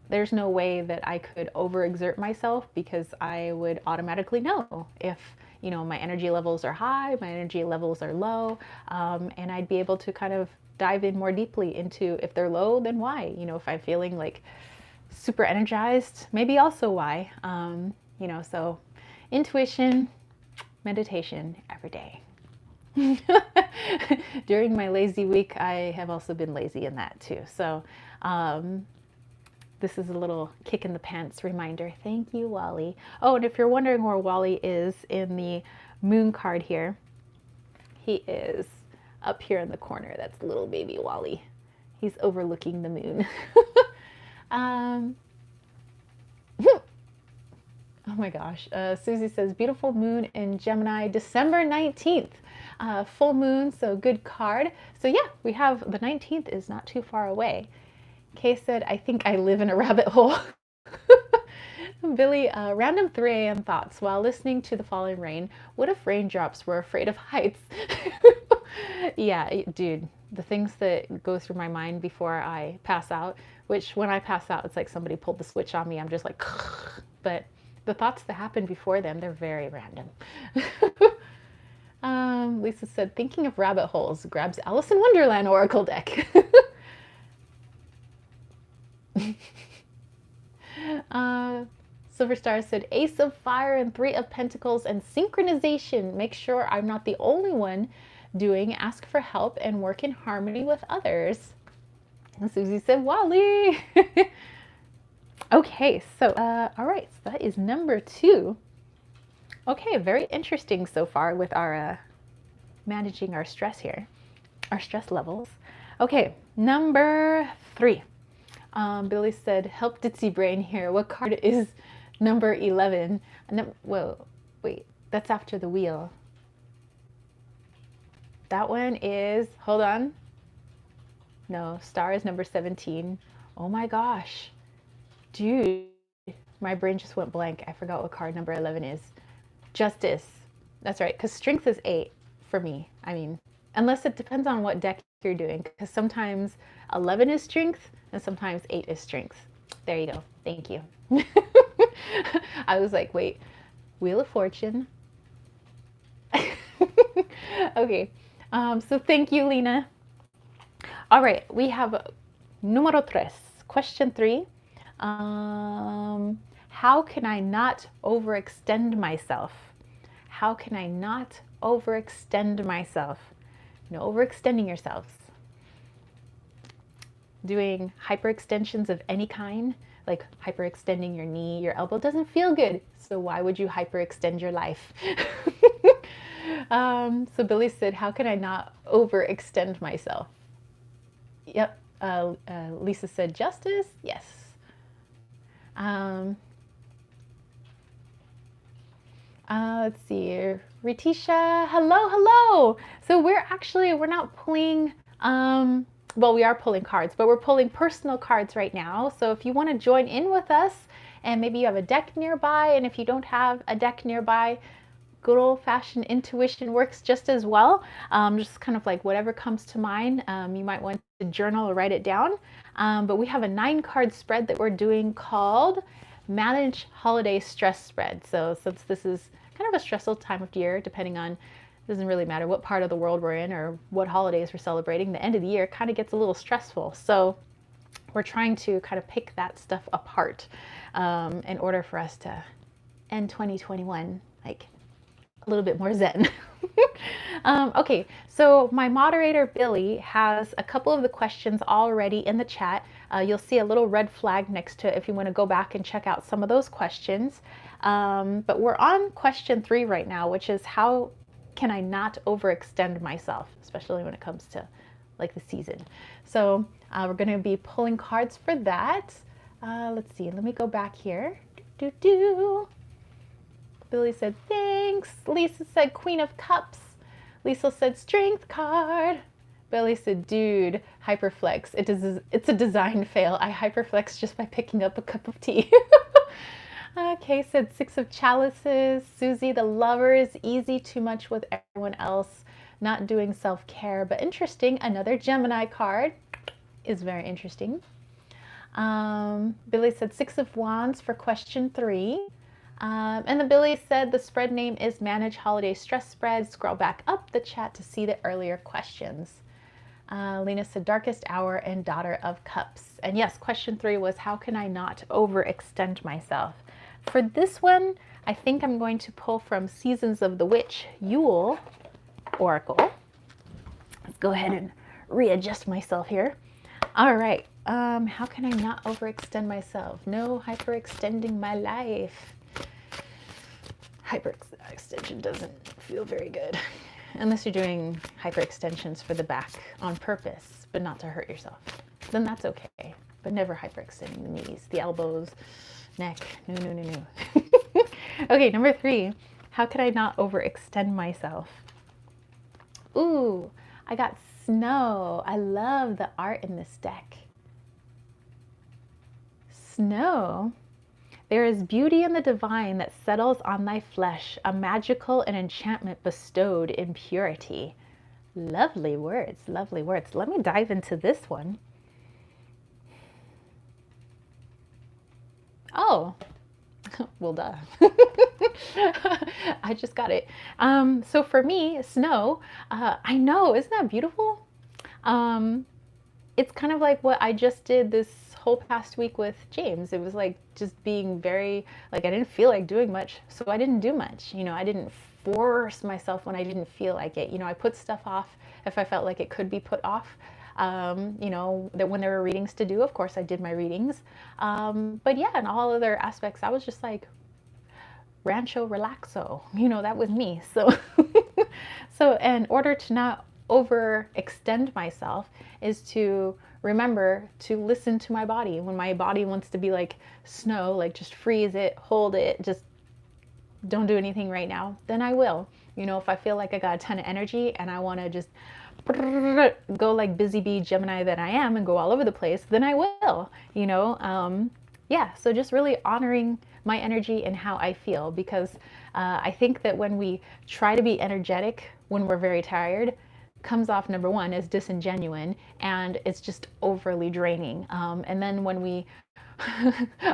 there's no way that I could overexert myself, because I would automatically know if, you know, my energy levels are high, my energy levels are low, and I'd be able to kind of dive in more deeply into if they're low, then why? You know, if I'm feeling like super energized, maybe also why. You know, so intuition, meditation every day. During my lazy week, I have also been lazy in that too. So, this is a little kick in the pants reminder. Thank you, Wally. Oh, and if you're wondering where Wally is in the moon card here, he is up here in the corner. That's little baby Wally. He's overlooking the moon. Oh my gosh. Susie says, beautiful moon in Gemini, December 19th. Full moon, so good card. So yeah, we have the 19th is not too far away. Kay said, I think I live in a rabbit hole. Billy, random 3 a.m. thoughts. While listening to the falling rain, what if raindrops were afraid of heights? Yeah, dude, the things that go through my mind before I pass out, which when I pass out, it's like somebody pulled the switch on me. I'm just like, but the thoughts that happen before them, they're very random. Lisa said, thinking of rabbit holes, grabs Alice in Wonderland Oracle deck. Silver Star said, Ace of Fire and 3 of Pentacles and synchronization. Make sure I'm not the only one doing. Ask for help and work in harmony with others. And Susie said, Wally. Okay, so all right, so that is number 2. Okay, very interesting so far with our managing our stress here, our stress levels. Okay, number 3. Billy said, help Ditzy Brain here. What card is number 11? Whoa, wait, that's after the wheel. That one is, hold on. No, star is number 17. Oh my gosh. Dude, my brain just went blank. I forgot what card number 11 is. Justice. That's right, because strength is 8 for me. I mean, unless it depends on what deck you're doing, because sometimes 11 is strength and sometimes 8 is strength. There you go. Thank you. I was like, wait, Wheel of Fortune. Okay, so thank you, Lena. All right, we have numero 3, question 3. how can I not overextend myself? How can I not overextend myself? You know, overextending yourselves. Doing hyperextensions of any kind, like hyperextending your knee, your elbow, doesn't feel good. So why would you hyperextend your life? So Billy said, how can I not overextend myself? Yep. Lisa said, justice? Yes. Let's see. Ritisha, hello, hello. So we're not pulling, well, we are pulling cards, but we're pulling personal cards right now. So if you want to join in with us, and maybe you have a deck nearby, and if you don't have a deck nearby, good old-fashioned intuition works just as well. Just kind of like whatever comes to mind. You might want to journal or write it down. But we have a 9-card spread that we're doing called Manage Holiday Stress Spread. So since this is kind of a stressful time of year, depending on, it doesn't really matter what part of the world we're in or what holidays we're celebrating, the end of the year kind of gets a little stressful. So we're trying to kind of pick that stuff apart in order for us to end 2021 like a little bit more zen. Okay, so my moderator Billy has a couple of the questions already in the chat. You'll see a little red flag next to it if you want to go back and check out some of those questions. But we're on question 3 right now, which is how can I not overextend myself, especially when it comes to like the season. So we're going to be pulling cards for that. Let's see, let me go back here. Billy said, thanks. Lisa said, Queen of Cups. Lisa said, Strength card. Billy said, dude, hyperflex. It's a design fail. I hyperflex just by picking up a cup of tea. Kay said, 6 of Chalices. Susie, the Lovers. Easy, too much with everyone else. Not doing self-care, but interesting. Another Gemini card is very interesting. Billy said, 6 of Wands for question 3. And then Billy said the spread name is Manage Holiday Stress Spread. Scroll back up the chat to see the earlier questions. Lena said Darkest Hour and Daughter of Cups. And yes, question 3 was how can I not overextend myself? For this one, I think I'm going to pull from Seasons of the Witch Yule Oracle. Let's go ahead and readjust myself here. All right. How can I not overextend myself? No hyperextending my life. Hyperextension doesn't feel very good unless you're doing hyperextensions for the back on purpose, but not to hurt yourself. Then that's okay, but never hyperextending the knees, the elbows, neck. No. Okay, number 3. How can I not overextend myself? Ooh, I got Snow. I love the art in this deck. Snow. There is beauty in the divine that settles on thy flesh, a magical and enchantment bestowed in purity. Lovely words, lovely words. Let me dive into this one. Oh, well, duh. I just got it. So for me, Snow, I know, isn't that beautiful? It's kind of like what I just did this whole past week with James. It was like just being very, like I didn't feel like doing much, so I didn't do much. You know, I didn't force myself when I didn't feel like it. You know, I put stuff off if I felt like it could be put off. You know, that when there were readings to do, of course I did my readings. But yeah, in all other aspects, I was just like, rancho relaxo, you know, that was me. So, so in order to not overextend myself is to remember to listen to my body. When my body wants to be like Snow, like just freeze it, hold it, just don't do anything right now, then I will. You know, if I feel like I got a ton of energy and I want to just go like busy bee Gemini that I am and go all over the place, then I will, you know. Yeah, so just really honoring my energy and how I feel, because I think that when we try to be energetic when we're very tired, comes off, number one, as disingenuine, and it's just overly draining. And then when we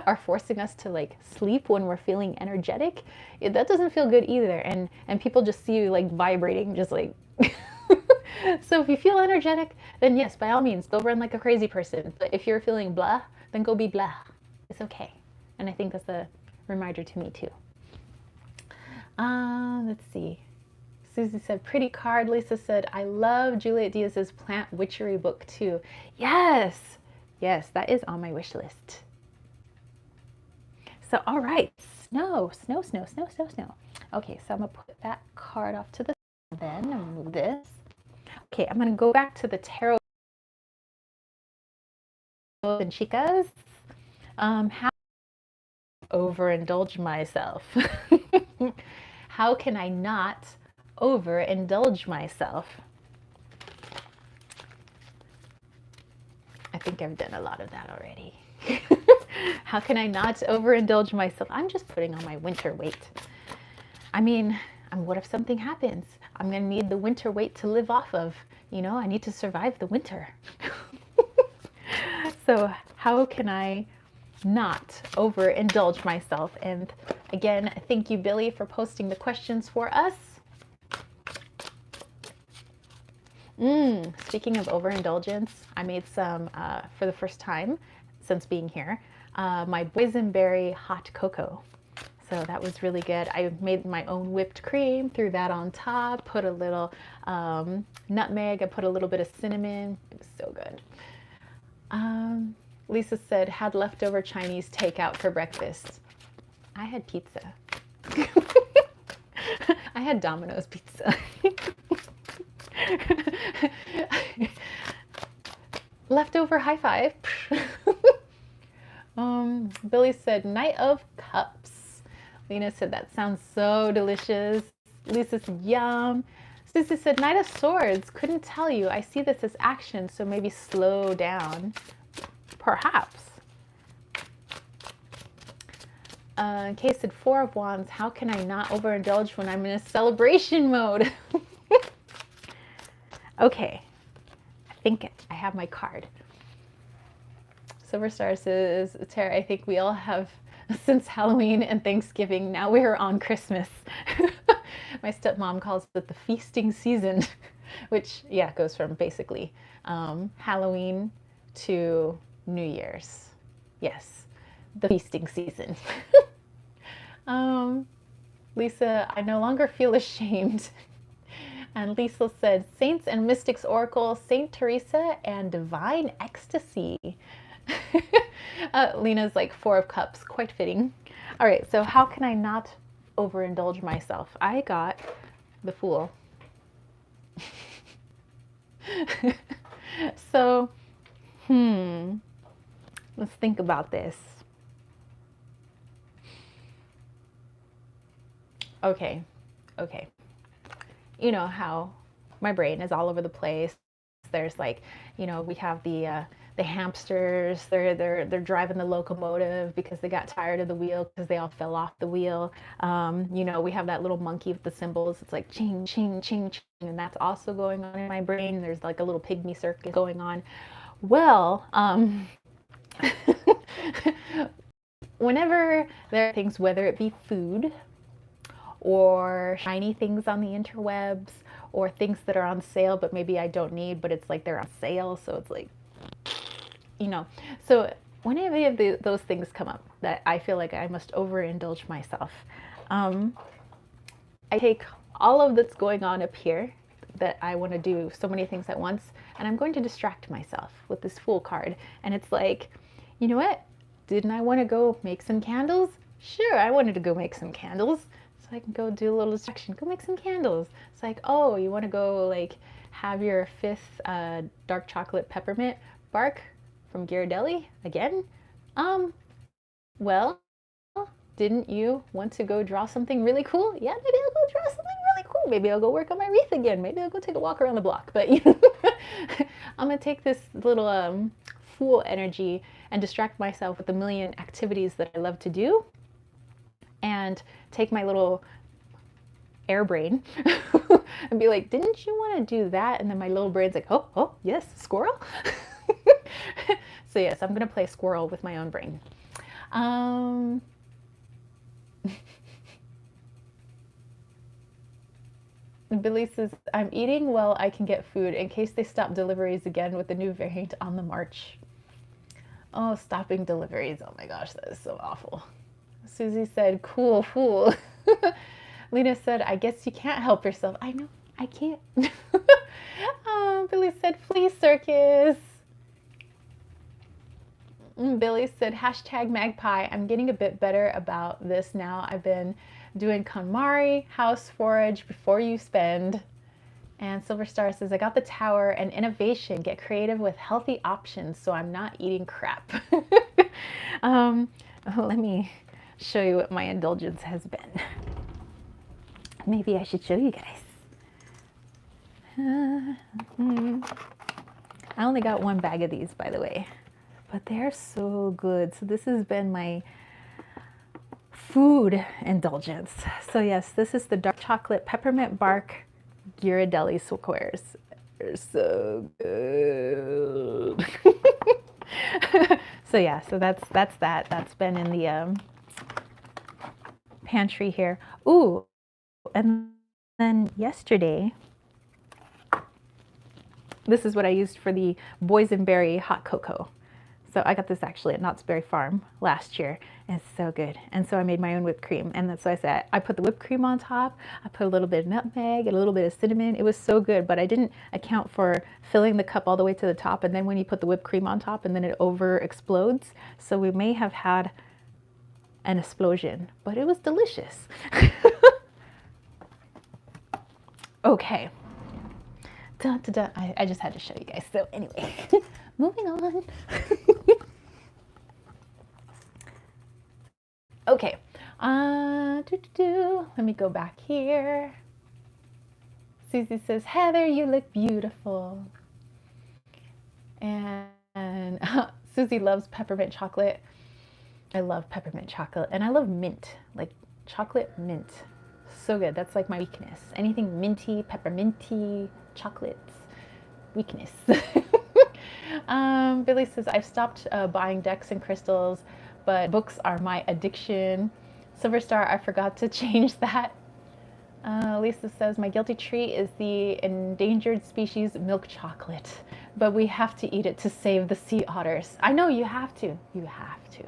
are forcing us to like sleep when we're feeling energetic, that doesn't feel good either. And people just see you like vibrating, just like. So if you feel energetic, then yes, by all means, go run like a crazy person. But if you're feeling blah, then go be blah. It's okay. And I think that's reminder to me too. Let's see. Susie said, pretty card. Lisa said, I love Juliet Diaz's plant witchery book too. Yes, yes, that is on my wish list. So, all right, snow. Okay, so I'm gonna put that card off to the side then. I'm gonna move this. Okay, I'm gonna go back to the tarot and chicas. How overindulge myself? How can I not overindulge myself? I think I've done a lot of that already. How can I not overindulge myself? I'm just putting on my winter weight. I mean, what if something happens? I'm going to need the winter weight to live off of. You know, I need to survive the winter. So how can I not overindulge myself? And again, thank you, Billy, for posting the questions for us. Speaking of overindulgence, I made some, for the first time since being here, my boysenberry hot cocoa. So that was really good. I made my own whipped cream, threw that on top, put a little nutmeg, I put a little bit of cinnamon. It was so good. Lisa said, had leftover Chinese takeout for breakfast. I had pizza. I had Domino's pizza. Leftover high five. Billy said, Knight of Cups. Lena said, that sounds so delicious. Lisa said, yum. Susie said, Knight of Swords. Couldn't tell you. I see this as action, so maybe slow down. Perhaps. Kay said, Four of Wands. How can I not overindulge when I'm in a celebration mode? Okay. I think I have my card. Silver Star says, Tara, I think we all have since Halloween and Thanksgiving. Now we're on Christmas. My stepmom calls it the feasting season, which, yeah, goes from basically Halloween to New Year's. Yes, the feasting season. Lisa, I no longer feel ashamed. And Lisa said, Saints and Mystics Oracle, Saint Teresa, and Divine Ecstasy. Lena's like Four of Cups, quite fitting. All right, so how can I not overindulge myself? I got the Fool. So, let's think about this. Okay. You know how my brain is all over the place. There's like, you know, we have the hamsters. They're driving the locomotive because they got tired of the wheel because they all fell off the wheel. You know, we have that little monkey with the cymbals. It's like ching, ching, ching, ching, and that's also going on in my brain. There's like a little pygmy circus going on. Well, whenever there are things, whether it be food or shiny things on the interwebs, or things that are on sale but maybe I don't need, but it's like they're on sale, so it's like, you know. So when any of those things come up that I feel like I must overindulge myself, I take all of that's going on up here that I want to do so many things at once, and I'm going to distract myself with this Fool card. And it's like, you know what? Didn't I want to go make some candles? Sure, I wanted to go make some candles. I can go do a little distraction, go make some candles. It's like, oh, you want to go like have your 5th dark chocolate peppermint bark from Ghirardelli again? Well, didn't you want to go draw something really cool? Yeah, maybe I'll go draw something really cool. Maybe I'll go work on my wreath again. Maybe I'll go take a walk around the block. But you know, I'm gonna take this little Fool energy and distract myself with a million activities that I love to do, and take my little air brain and be like, didn't you want to do that? And then my little brain's like, oh yes, squirrel. So yes, I'm going to play squirrel with my own brain. Billy says, I'm eating while I can get food in case they stop deliveries again with the new variant on the march. Oh, stopping deliveries. Oh my gosh, that is so awful. Susie said, cool fool. Lena said, I guess you can't help yourself. I know, I can't. Billy said, flea circus. Billy said, hashtag magpie. I'm getting a bit better about this now. I've been doing KonMari, house forage before you spend. And Silver Star says, I got the tower and innovation. Get creative with healthy options so I'm not eating crap. Let me show you what my indulgence has been. Maybe I should show you guys. I only got one bag of these, by the way, but they're so good. So this has been my food indulgence. So yes, this is the dark chocolate peppermint bark Ghirardelli squares. They're so good. So yeah, so that's that. That's been in the pantry here. Ooh, and then yesterday, this is what I used for the boysenberry hot cocoa. So I got this actually at Knott's Berry Farm last year, and it's so good. And so I made my own whipped cream, and that's what I said. I put the whipped cream on top. I put a little bit of nutmeg and a little bit of cinnamon. It was so good, but I didn't account for filling the cup all the way to the top, and then when you put the whipped cream on top, and then it over explodes. So we may have had an explosion, but it was delicious. Okay. Dun, dun, dun. I just had to show you guys. So anyway, moving on. Okay. Let me go back here. Susie says, Heather, you look beautiful. And Susie loves peppermint chocolate. I love peppermint chocolate. And I love mint, like chocolate mint. So good. That's like my weakness. Anything minty, pepperminty, chocolates, weakness. Billy says, I've stopped buying decks and crystals, but books are my addiction. Silver Star, I forgot to change that. Lisa says, my guilty treat is the endangered species milk chocolate, but we have to eat it to save the sea otters. I know, you have to. You have to.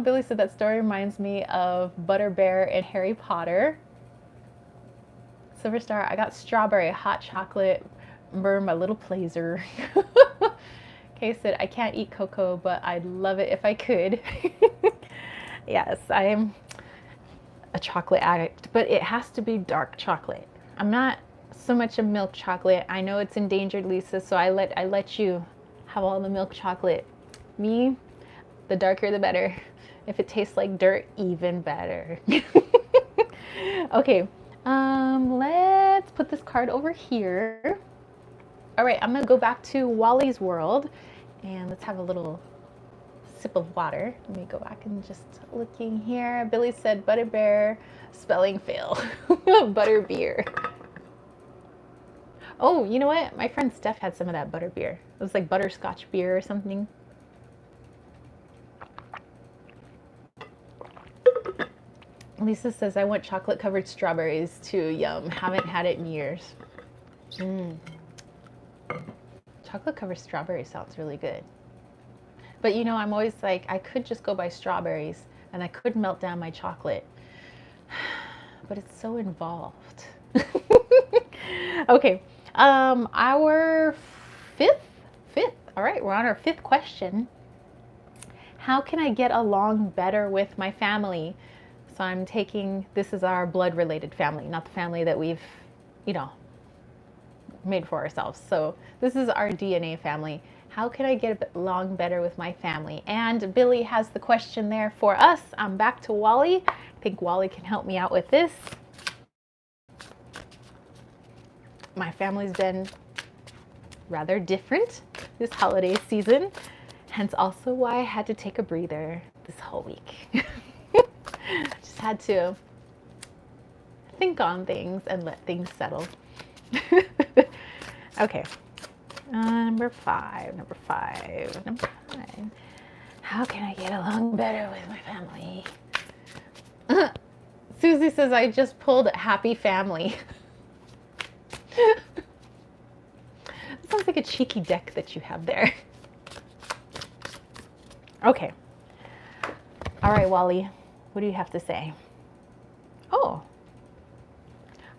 Billy said, that story reminds me of Butterbear and Harry Potter. Silver Star, I got strawberry hot chocolate, burn my little pleasure. Kay said, I can't eat cocoa, but I'd love it if I could. Yes, I am a chocolate addict, but it has to be dark chocolate. I'm not so much a milk chocolate. I know it's endangered, Lisa, so I let you have all the milk chocolate. Me, the darker the better. If it tastes like dirt, even better. Okay, let's put this card over here. All right, I'm gonna go back to Wally's world and let's have a little sip of water. Let me go back and just looking here. Billy said Butterbear, spelling fail. Butterbeer. Oh, you know what? My friend Steph had some of that butterbeer. It was like butterscotch beer or something. Lisa says, I want chocolate covered strawberries too. Yum. Haven't had it in years. Chocolate covered strawberry sounds really good. But you know, I'm always like, I could just go buy strawberries and I could melt down my chocolate. But it's so involved. Okay. Our fifth. All right, we're on our fifth question. How can I get along better with my family? So I'm taking, this is our blood related family, not the family that we've, you know, made for ourselves. So this is our DNA family. How can I get along better with my family? And Billy has the question there for us. I'm back to Wally. I think Wally can help me out with this. My family's been rather different this holiday season, hence also why I had to take a breather this whole week. Just had to think on things and let things settle. Okay, number five. How can I get along better with my family? Susie says, I just pulled happy family. That sounds like a cheeky deck that you have there. Okay. All right, Wally, what do you have to say? Oh,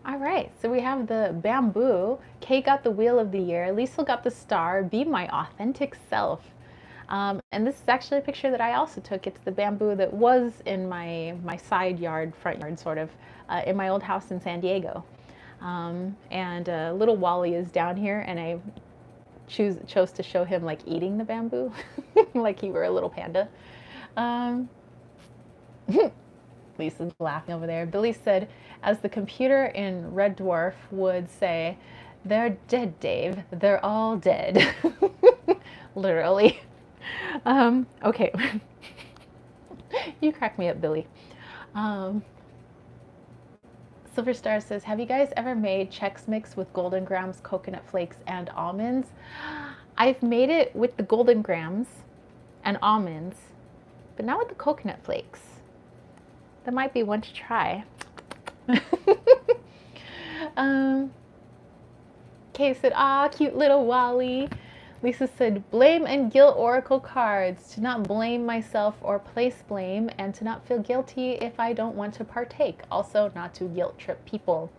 all right. So we have the bamboo. Kay got the wheel of the year. Liesl got the star. Be my authentic self. And this is actually a picture that I also took. It's the bamboo that was in my side yard, front yard, sort of, in my old house in San Diego. And little Wally is down here, and I chose to show him like eating the bamboo, like he were a little panda. Um, Lisa's laughing over there. Billy said, as the computer in Red Dwarf would say, they're dead, Dave. They're all dead. Literally. Okay. You crack me up, Billy. Silver Star says, have you guys ever made Chex Mix with Golden Grams, coconut flakes, and almonds? I've made it with the Golden Grams and almonds, but not with the coconut flakes. That might be one to try. Kay said, ah, cute little Wally. Lisa said, blame and guilt oracle cards, to not blame myself or place blame, and to not feel guilty if I don't want to partake. Also, not to guilt trip people.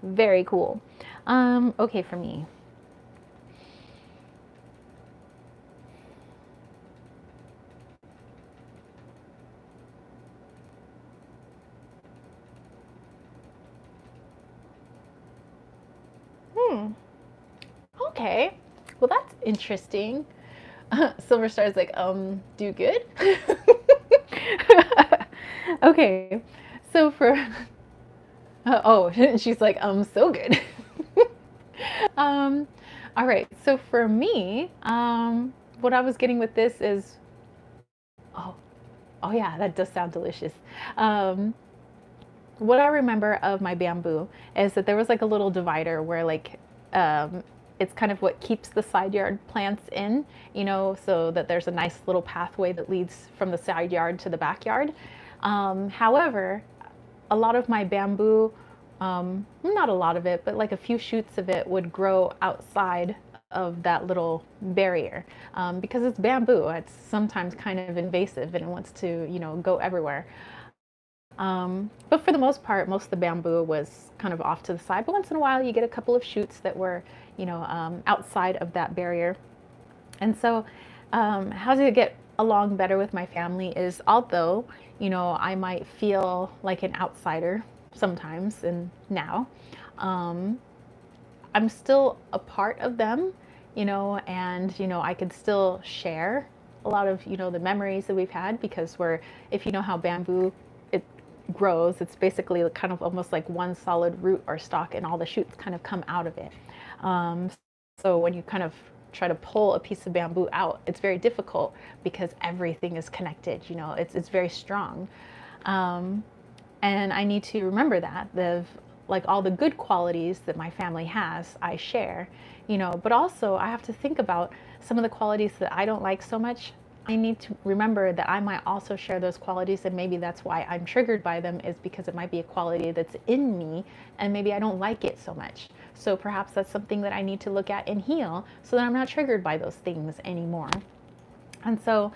Very cool. Okay, for me. Okay. Well, that's interesting. Silver Star's like, do good? Okay. So for, oh, she's like, so good. All right. So for me, what I was getting with this is, oh yeah, that does sound delicious. What I remember of my bamboo is that there was like a little divider where like, it's kind of what keeps the side yard plants in, you know, so that there's a nice little pathway that leads from the side yard to the backyard. However, a lot of my bamboo, not a lot of it, but like a few shoots of it would grow outside of that little barrier, because it's bamboo. It's sometimes kind of invasive and it wants to, you know, go everywhere. But for the most part, most of the bamboo was kind of off to the side. But once in a while, you get a couple of shoots that were, you know, outside of that barrier. And so, how to get along better with my family is, although, you know, I might feel like an outsider sometimes and now, I'm still a part of them, you know, and, you know, I could still share a lot of, you know, the memories that we've had, because if you know how bamboo grows, it's basically kind of almost like one solid root or stalk, and all the shoots kind of come out of it. So when you kind of try to pull a piece of bamboo out, it's very difficult because everything is connected, you know, it's very strong. And I need to remember that like all the good qualities that my family has, I share, you know, but also I have to think about some of the qualities that I don't like so much. I need to remember that I might also share those qualities, and maybe that's why I'm triggered by them, is because it might be a quality that's in me and maybe I don't like it so much. So perhaps that's something that I need to look at and heal so that I'm not triggered by those things anymore. And so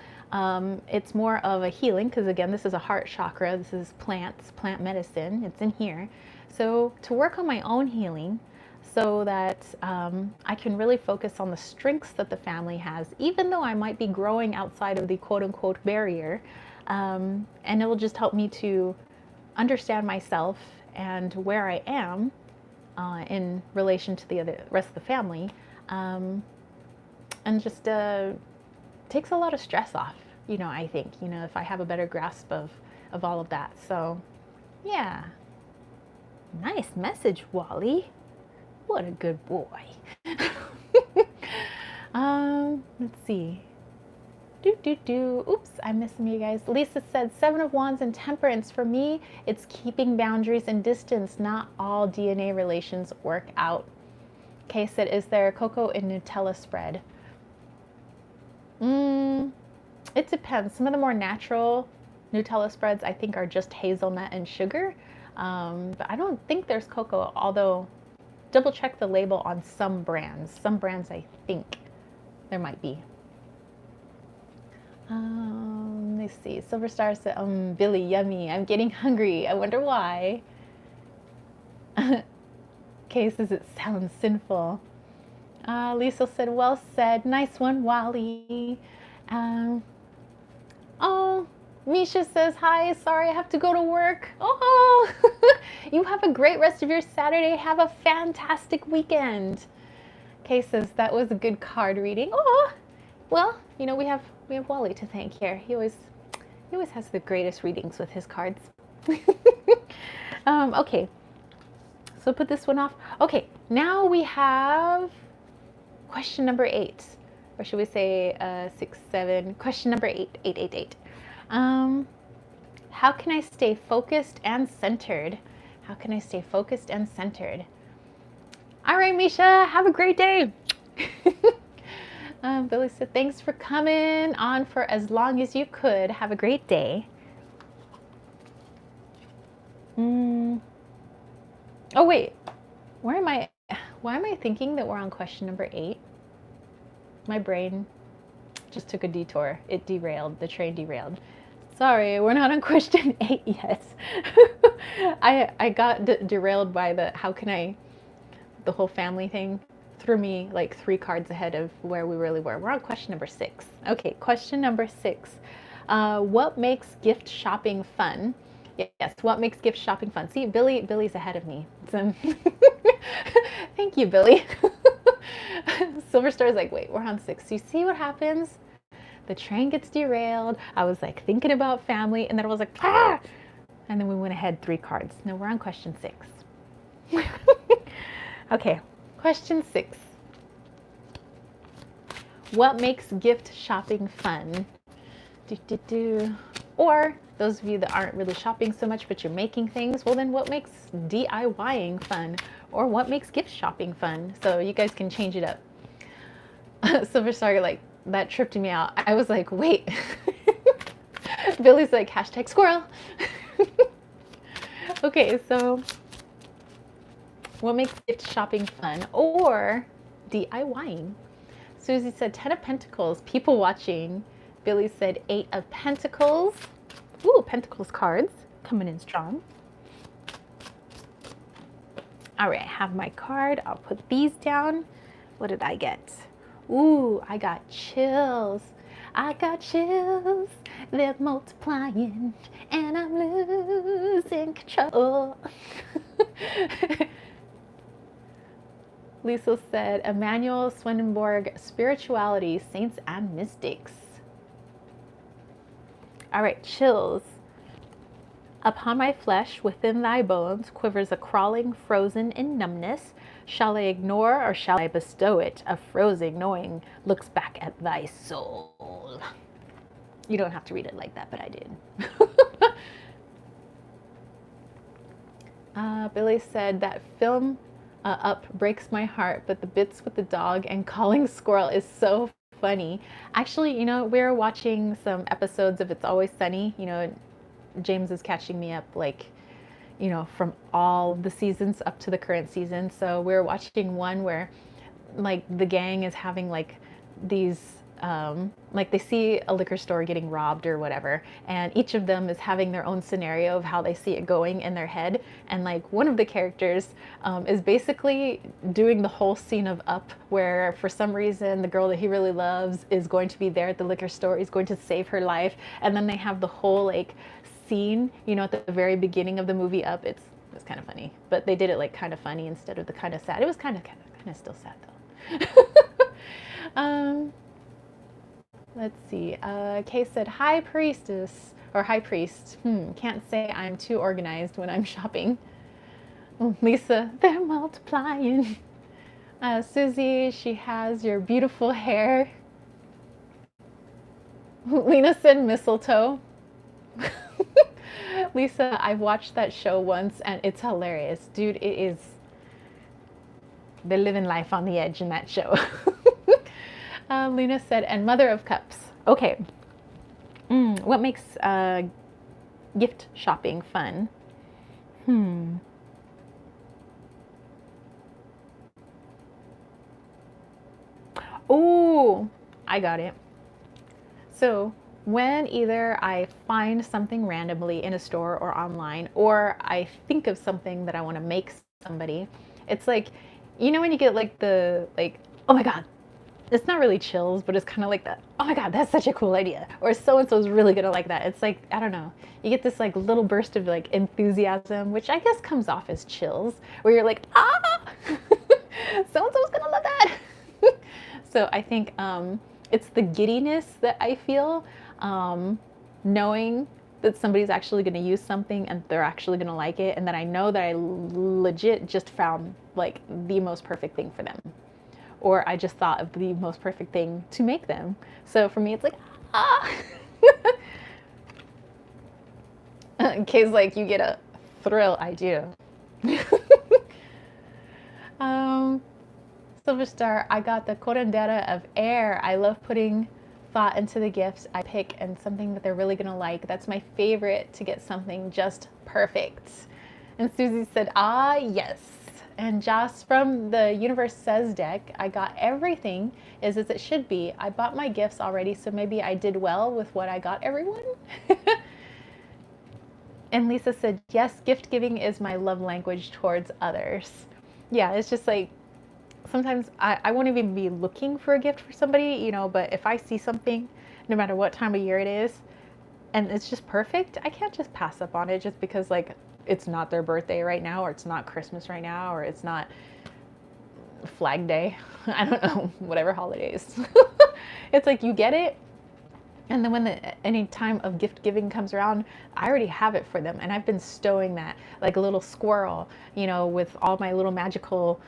it's more of a healing, because again, this is a heart chakra. This is plant medicine. It's in here. So to work on my own healing, so that I can really focus on the strengths that the family has, even though I might be growing outside of the quote unquote barrier. And it will just help me to understand myself and where I am in relation to the rest of the family. And just takes a lot of stress off, you know, I think, you know, if I have a better grasp of all of that. So yeah, nice message, Wally. What a good boy. Let's see. Oops, I'm missing you guys. Lisa said, Seven of Wands and Temperance. For me, it's keeping boundaries and distance. Not all DNA relations work out. Kay said, is there cocoa and Nutella spread? It depends. Some of the more natural Nutella spreads, I think, are just hazelnut and sugar. But I don't think there's cocoa, although double check the label on some brands. Some brands, I think there might be. Let's me see. Silver Star said, Billy, yummy. I'm getting hungry. I wonder why. Kay says it sounds sinful. Lisa said, well said. Nice one, Wally. Oh, Misha says, hi. Sorry, I have to go to work. Oh, you have a great rest of your Saturday. Have a fantastic weekend. Kay says, that was a good card reading. Oh, well, you know, we have Wally to thank here. He always has the greatest readings with his cards. Okay, so put this one off. Okay, now we have question number 8, or should we say 6, 7? Question number 8, 8. How can I stay focused and centered? How can I stay focused and centered? All right, Misha, have a great day. Billy said, thanks for coming on for as long as you could. Have a great day. Oh, wait. Why am I thinking that we're on question number 8? My brain just took a detour. It derailed. The train derailed. Sorry, we're not on question 8 yet. I got derailed by the whole family thing. Threw me like 3 cards ahead of where we really were. We're on question number 6. Okay, question number 6. What makes gift shopping fun? Yes, what makes gift shopping fun? See, Billy's ahead of me. So thank you, Billy. Silver Star's like, wait, we're on 6. You see what happens? The train gets derailed. I was like thinking about family, and then I was like, ah! And then we went ahead 3 cards. No, we're on question 6. Okay, question 6. What makes gift shopping fun? Or those of you that aren't really shopping so much, but you're making things, well then what makes DIYing fun? Or what makes gift shopping fun? So you guys can change it up. Silver Star, like, that tripped me out. I was like, wait. Billy's like, hashtag squirrel. Okay, so what makes gift shopping fun or DIYing? Susie said 10 of Pentacles, people watching. Billy said 8 of Pentacles. Ooh, Pentacles cards coming in strong. All right, I have my card. I'll put these down. What did I get? Ooh, I got chills. I got chills. They're multiplying and I'm losing control. Lisa said, Emmanuel Swedenborg, Spirituality, Saints and Mystics. All right, chills. Upon my flesh, within thy bones, quivers a crawling, frozen in numbness. Shall I ignore or shall I bestow it? A frozen knowing looks back at thy soul. You don't have to read it like that, but I did. Billy said that film Up breaks my heart, but the bits with the dog and calling squirrel is so funny. Actually, you know, we're watching some episodes of It's Always Sunny. You know, James is catching me up, like, you know, from all the seasons up to the current season. So we're watching one where, like, the gang is having, like, these, like, they see a liquor store getting robbed or whatever, and each of them is having their own scenario of how they see it going in their head. And, like, one of the characters is basically doing the whole scene of Up, where for some reason the girl that he really loves is going to be there at the liquor store, he's going to save her life, and then they have the whole, like, scene, you know, at the very beginning of the movie Up. It's kind of funny, but they did it like kind of funny instead of the kind of sad. It was kind of still sad though. Let's see. Kay said, hi priestess, or hi priest. Can't say I'm too organized when I'm shopping. Lisa, they're multiplying. Susie, she has your beautiful hair. Lena said mistletoe. Lisa, I've watched that show once and it's hilarious. Dude, it is. They're living life on the edge in that show. Lena said, and Mother of Cups. Okay. What makes gift shopping fun? Oh, I got it. So when either I find something randomly in a store or online, or I think of something that I want to make somebody, it's like, you know, when you get like oh my God, it's not really chills, but it's kind of like that, oh my God, that's such a cool idea. Or so-and-so's really gonna like that. It's like, I don't know, you get this like little burst of like enthusiasm, which I guess comes off as chills, where you're like, ah, so-and-so's gonna love that. So I think it's the giddiness that I feel, knowing that somebody's actually going to use something and they're actually going to like it, and that I know that I legit just found like the most perfect thing for them, or I just thought of the most perfect thing to make them. So for me, it's like, ah. In case like you get a thrill, I do. Silver Star, I got the curandera of air. I love putting thought into the gifts I pick and something that they're really gonna like. That's my favorite, to get something just perfect. And Susie said, ah, yes. And Joss from the Universe Says deck, I got everything as it should be. I bought my gifts already, so maybe I did well with what I got everyone. And Lisa said, yes, gift giving is my love language towards others. Yeah, it's just like, sometimes I won't even be looking for a gift for somebody, you know, but if I see something, no matter what time of year it is, and it's just perfect, I can't just pass up on it just because like it's not their birthday right now, or it's not Christmas right now, or it's not Flag Day. I don't know, whatever holidays. It's like you get it, and then when any time of gift giving comes around, I already have it for them, and I've been stowing that like a little squirrel, you know, with all my little magical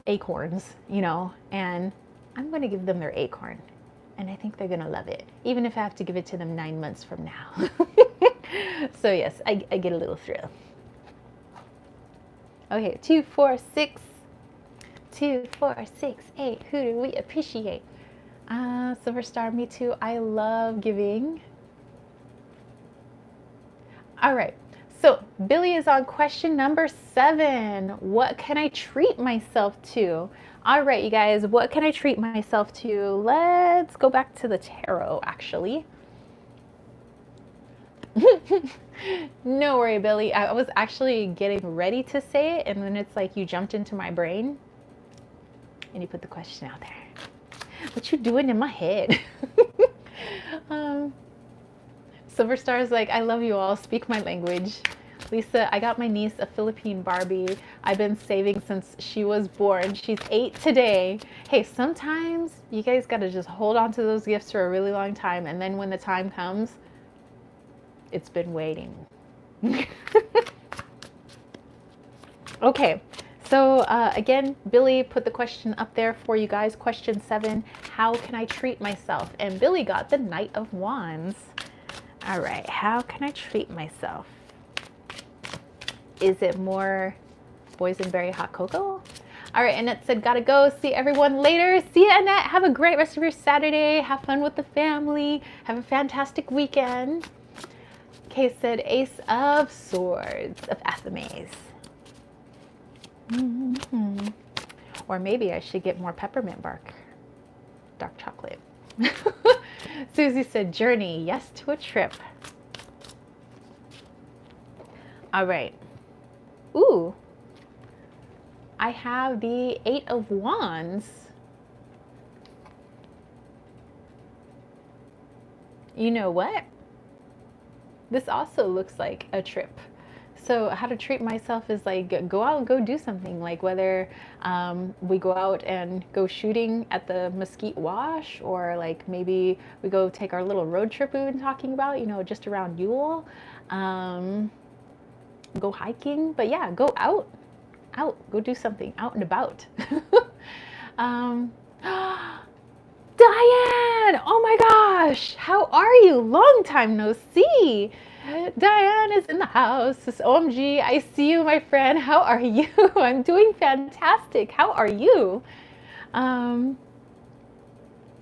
acorns, you know, and I'm going to give them their acorn, and I think they're going to love it, even if I have to give it to them 9 months from now. So yes, I get a little thrill. Okay, 2, 4, 6, 2, 4, 6, 8. Who do we appreciate? Silver Star, me too. I love giving. All right. So Billy is on question number 7. What can I treat myself to? All right, you guys, what can I treat myself to? Let's go back to the tarot, actually. No worry, Billy. I was actually getting ready to say it, and then it's like you jumped into my brain and you put the question out there. What you doing in my head? Silver Star is like, I love you all. Speak my language. Lisa, I got my niece a Philippine Barbie. I've been saving since she was born. She's 8 today. Hey, sometimes you guys got to just hold on to those gifts for a really long time. And then when the time comes, it's been waiting. Okay. So again, Billy put the question up there for you guys. Question 7, how can I treat myself? And Billy got the Knight of Wands. All right, how can I treat myself? Is it more boysenberry hot cocoa? All right, Annette said, gotta go. See everyone later. See you, Annette. Have a great rest of your Saturday. Have fun with the family. Have a fantastic weekend. Kay said, Ace of Swords of Athames. Or maybe I should get more peppermint bark. Dark chocolate. Susie said, journey, yes to a trip. All right. Ooh. I have the 8 of Wands. You know what? This also looks like a trip. So how to treat myself is like go out and go do something, like whether we go out and go shooting at the Mesquite Wash, or like maybe we go take our little road trip we've been talking about, you know, just around Yule, go hiking. But yeah, go out, go do something out and about. Diane, oh my gosh, how are you? Long time no see. Diane is in the house. OMG, I see you, my friend. How are you? I'm doing fantastic. How are you?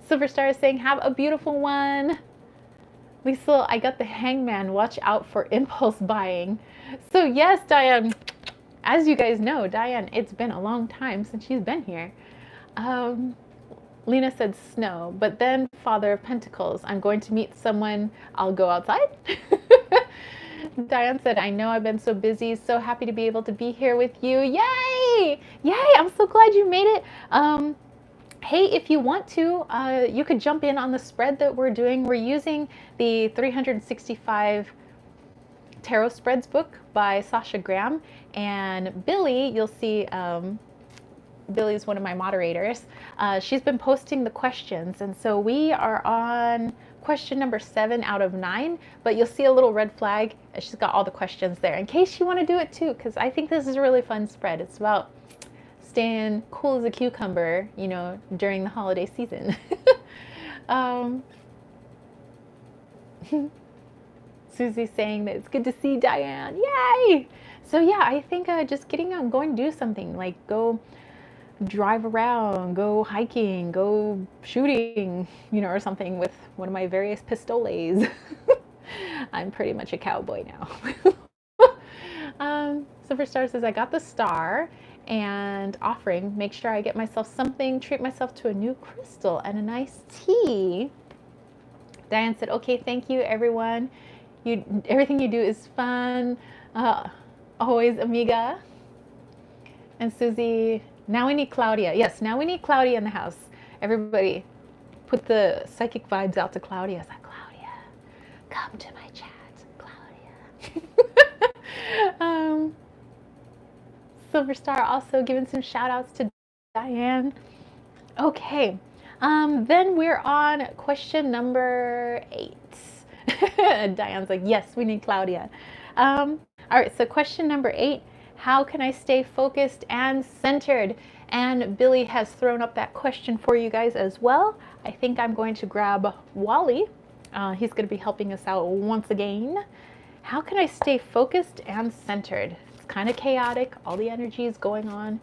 Silver Star is saying, have a beautiful one. Lisa, I got the Hangman. Watch out for impulse buying. So yes, Diane, as you guys know, Diane, it's been a long time since she's been here. Lena said snow, but then Father of Pentacles. I'm going to meet someone. I'll go outside. Diane said, I know I've been so busy. So happy to be able to be here with you. Yay! Yay! I'm so glad you made it. Hey, if you want to, you could jump in on the spread that we're doing. We're using the 365 Tarot Spreads book by Sasha Graham. And Billy, you'll see, Billy's one of my moderators. She's been posting the questions. And so we are on question number 7 out of 9, but you'll see a little red flag. She's got all the questions there in case you want to do it too, because I think this is a really fun spread. It's about staying cool as a cucumber, you know, during the holiday season. Susie's saying that it's good to see Diane. Yay! So yeah, I think just getting out and going to do something, like go drive around, go hiking, go shooting, you know, or something with one of my various pistoles. I'm pretty much a cowboy now. Superstar says, I got the star and offering, make sure I get myself something, treat myself to a new crystal and a nice tea. Diane said, okay, thank you everyone. Everything you do is fun. Always, amiga. And Susie, now we need Claudia. Yes, now we need Claudia in the house. Everybody put the psychic vibes out to Claudia. It's like, Claudia, come to my chat, Claudia. Silverstar also giving some shout outs to Diane. Okay, then we're on question number 8. Diane's like, yes, we need Claudia. All right, so question number 8, how can I stay focused and centered? And Billy has thrown up that question for you guys as well. I think I'm going to grab Wally. He's going to be helping us out once again. How can I stay focused and centered? It's kind of chaotic. All the energy is going on.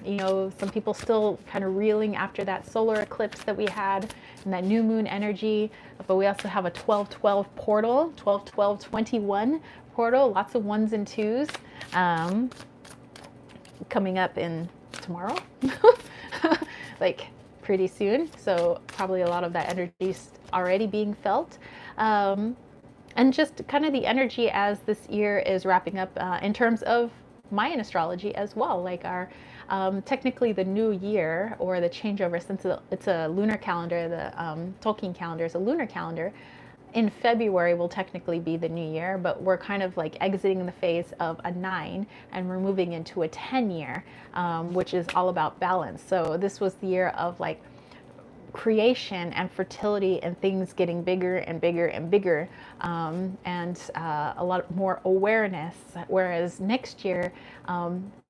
You know, some people still kind of reeling after that solar eclipse that we had and that new moon energy. But we also have a 12-12 portal, 12-12-21 portal, lots of 1s and 2s coming up in tomorrow, like pretty soon. So probably a lot of that energy is already being felt. And just kind of the energy as this year is wrapping up in terms of Mayan astrology as well, like our technically the new year or the changeover, since it's a lunar calendar, the Tolkien calendar is a lunar calendar. In February will technically be the new year, but we're kind of like exiting the phase of a 9 and we're moving into a 10 year, which is all about balance. So this was the year of like creation and fertility and things getting bigger and bigger and bigger, and a lot more awareness, whereas next year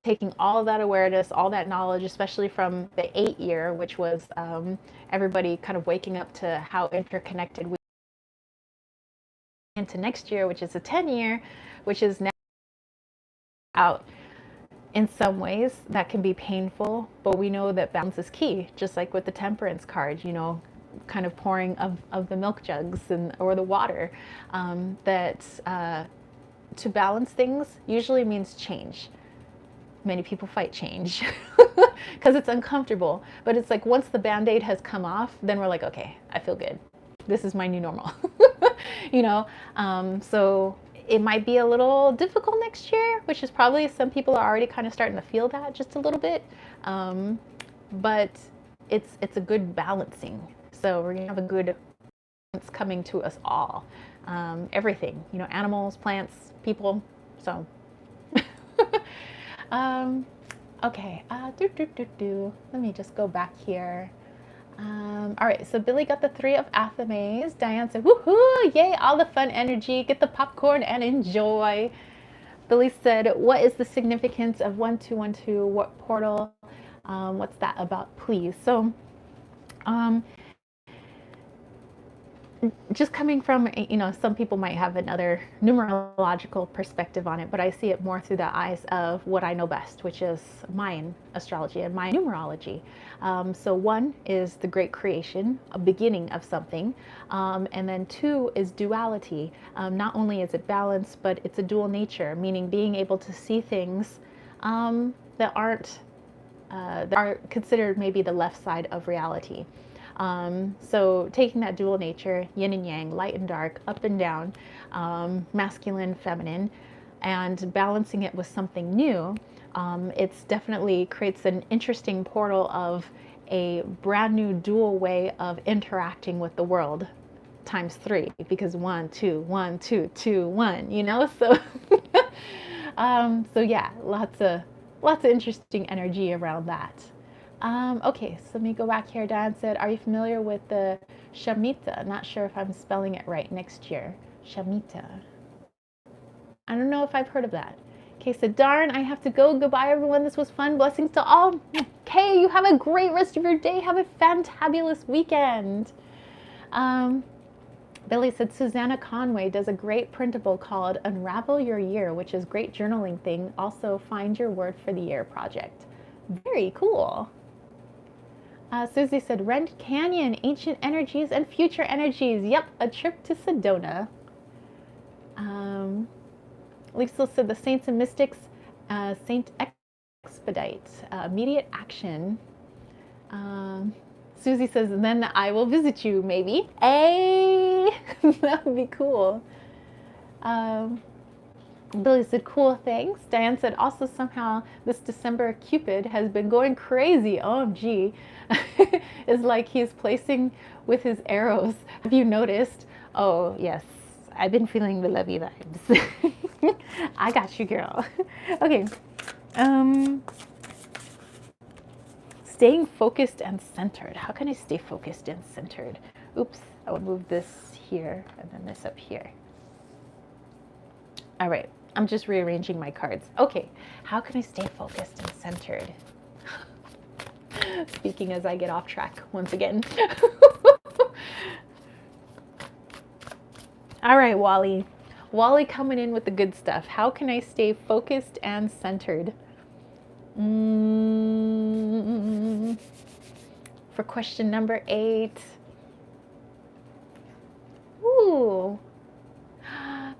taking all of that awareness, all that knowledge, especially from the 8 year, which was everybody kind of waking up to how interconnected we into next year, which is a 10 year, which is now out. In some ways that can be painful, but we know that balance is key, just like with the temperance card, you know, kind of pouring of the milk jugs or the water, that to balance things usually means change. Many people fight change because it's uncomfortable, but it's like once the band-aid has come off, then we're like, okay, I feel good. This is my new normal. You know, so it might be a little difficult next year, which is probably some people are already kind of starting to feel that just a little bit. But it's a good balancing. So we're gonna have a good balance coming to us all. Everything, you know, animals, plants, people. So okay, let me just go back here. All right, so Billy got the 3 of Athames. Diane said, woohoo, yay, all the fun energy, get the popcorn and enjoy. Billy said, what is the significance of 1212? What portal? What's that about, please? So, just coming from, you know, some people might have another numerological perspective on it, but I see it more through the eyes of what I know best, which is Mayan astrology and Mayan numerology. So 1 is the great creation, a beginning of something. And then 2 is duality. Not only is it balance, but it's a dual nature, meaning being able to see things that aren't that are considered maybe the left side of reality. So taking that dual nature, yin and yang, light and dark, up and down, masculine, feminine, and balancing it with something new, it's definitely creates an interesting portal of a brand new dual way of interacting with the world times 3, because 1, 2, 1, 2, 2, 1, you know? So, so yeah, lots of interesting energy around that. Okay, so let me go back here. Dan said, are you familiar with the Shemitah? Not sure if I'm spelling it right next year. Shemitah. I don't know if I've heard of that. Okay, so darn, I have to go. Goodbye, everyone. This was fun. Blessings to all. Okay, you have a great rest of your day. Have a fantabulous weekend. Billy said, Susanna Conway does a great printable called Unravel Your Year, which is a great journaling thing. Also, Find Your Word for the Year project. Very cool. Susie said, Rent Canyon, Ancient Energies and Future Energies. Yep, a trip to Sedona. Lisa said, the Saints and Mystics, Saint Expedite, immediate action. Susie says, then I will visit you, maybe. Hey, that would be cool. Billy said, cool, thanks. Diane said, also somehow this December Cupid has been going crazy. OMG. It's like he's placing with his arrows. Have you noticed? Oh, yes. I've been feeling the lovey vibes. I got you, girl. Okay. Staying focused and centered. How can I stay focused and centered? Oops, I will move this here and then this up here. All right, I'm just rearranging my cards. Okay, how can I stay focused and centered? Speaking as I get off track once again. All right, Wally. Wally coming in with the good stuff. How can I stay focused and centered? For question number 8. Ooh,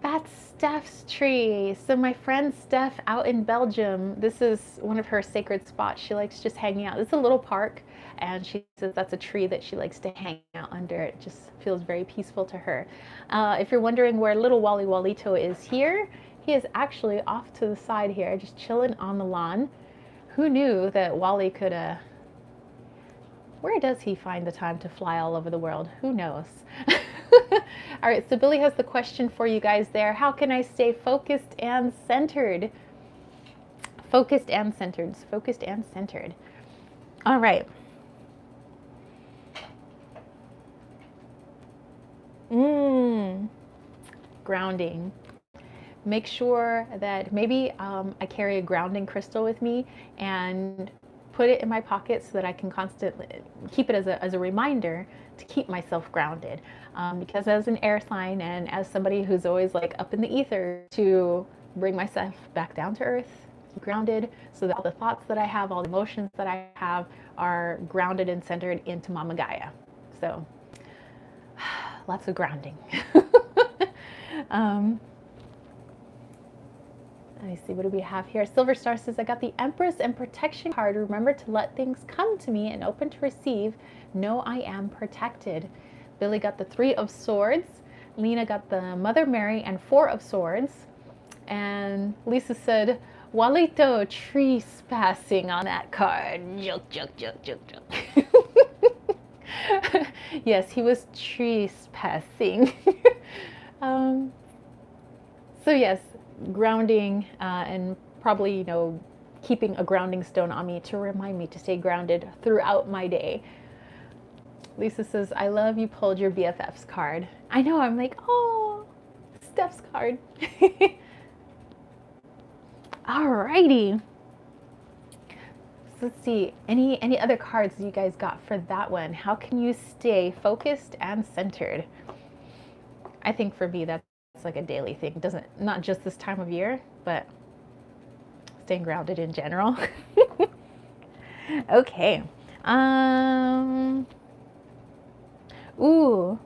that's Steph's tree. So my friend Steph out in Belgium, this is one of her sacred spots. She likes just hanging out. It's a little park, and she says that's a tree that she likes to hang out under. It just feels very peaceful to her. If you're wondering where little Wally Walito is here, he is actually off to the side here, just chilling on the lawn. Who knew that Wally could, where does he find the time to fly all over the world? Who knows? All right, so Billy has the question for you guys there. How can I stay focused and centered? Focused and centered, focused and centered. All right. Grounding. Make sure that maybe I carry a grounding crystal with me and put it in my pocket so that I can constantly keep it as a reminder to keep myself grounded. Because as an air sign and as somebody who's always like up in the ether, to bring myself back down to earth, grounded, so that all the thoughts that I have, all the emotions that I have are grounded and centered into Mama Gaia. So lots of grounding. Let me see, what do we have here? Silver Star says, I got the Empress and Protection card. Remember to let things come to me and open to receive. Know I am protected. Billy got the 3 of Swords. Lena got the Mother Mary and 4 of Swords. And Lisa said, Walito trespassing on that card. Joke, joke, joke, joke, joke. Yes, he was trespassing. So yes, grounding and probably, keeping a grounding stone on me to remind me to stay grounded throughout my day. Lisa says, I love you pulled your BFF's card. I know, I'm like, oh, Steph's card. Alrighty. So let's see, any other cards you guys got for that one? How can you stay focused and centered? I think for me, that's like a daily thing. Not just this time of year, but staying grounded in general. Okay. Ooh,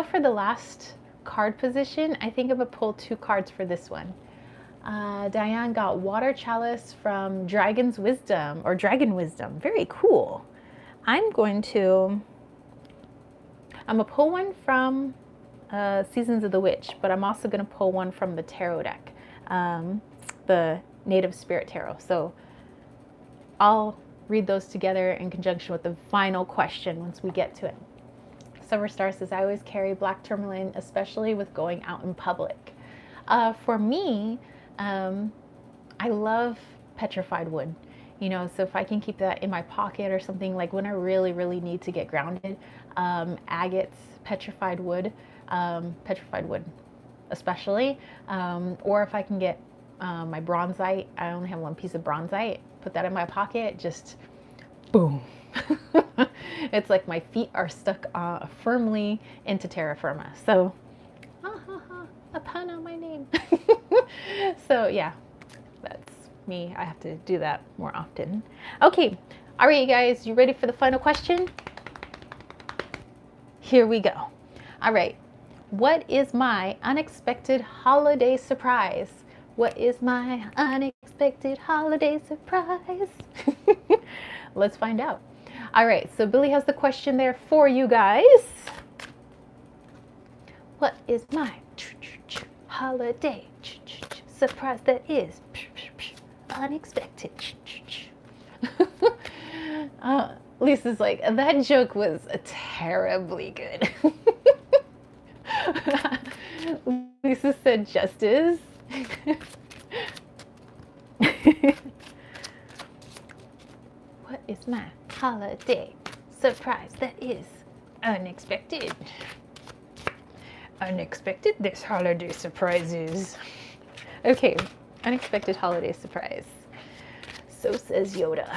for the last card position, I think I'm gonna pull 2 cards for this one. Diane got water chalice from Dragon's Wisdom or Dragon Wisdom. Very cool. I'm going to pull one from Seasons of the Witch, but I'm also going to pull one from the tarot deck, the Native Spirit Tarot. So I'll read those together in conjunction with the final question once we get to it. Silver Star says, I always carry black tourmaline, especially with going out in public. For me, I love petrified wood. So if I can keep that in my pocket or something, like when I really, really need to get grounded, agates, petrified wood especially, or if I can get my bronzite. I only have one piece of bronzite, put that in my pocket, just boom. It's like my feet are stuck firmly into terra firma. So a pun on my name. So yeah, that's me. I have to do that more often. Okay, all right, you guys, you ready for the final question? Here we go. All right, what is my unexpected holiday surprise? What is my unexpected holiday surprise? Let's find out. All right, so Billy has the question there for you guys. What is my holiday surprise that is unexpected? Lisa's like, that joke was terribly good. Lisa said justice. What is my holiday surprise that is unexpected? Unexpected this holiday surprises. Okay, unexpected holiday surprise. So says Yoda.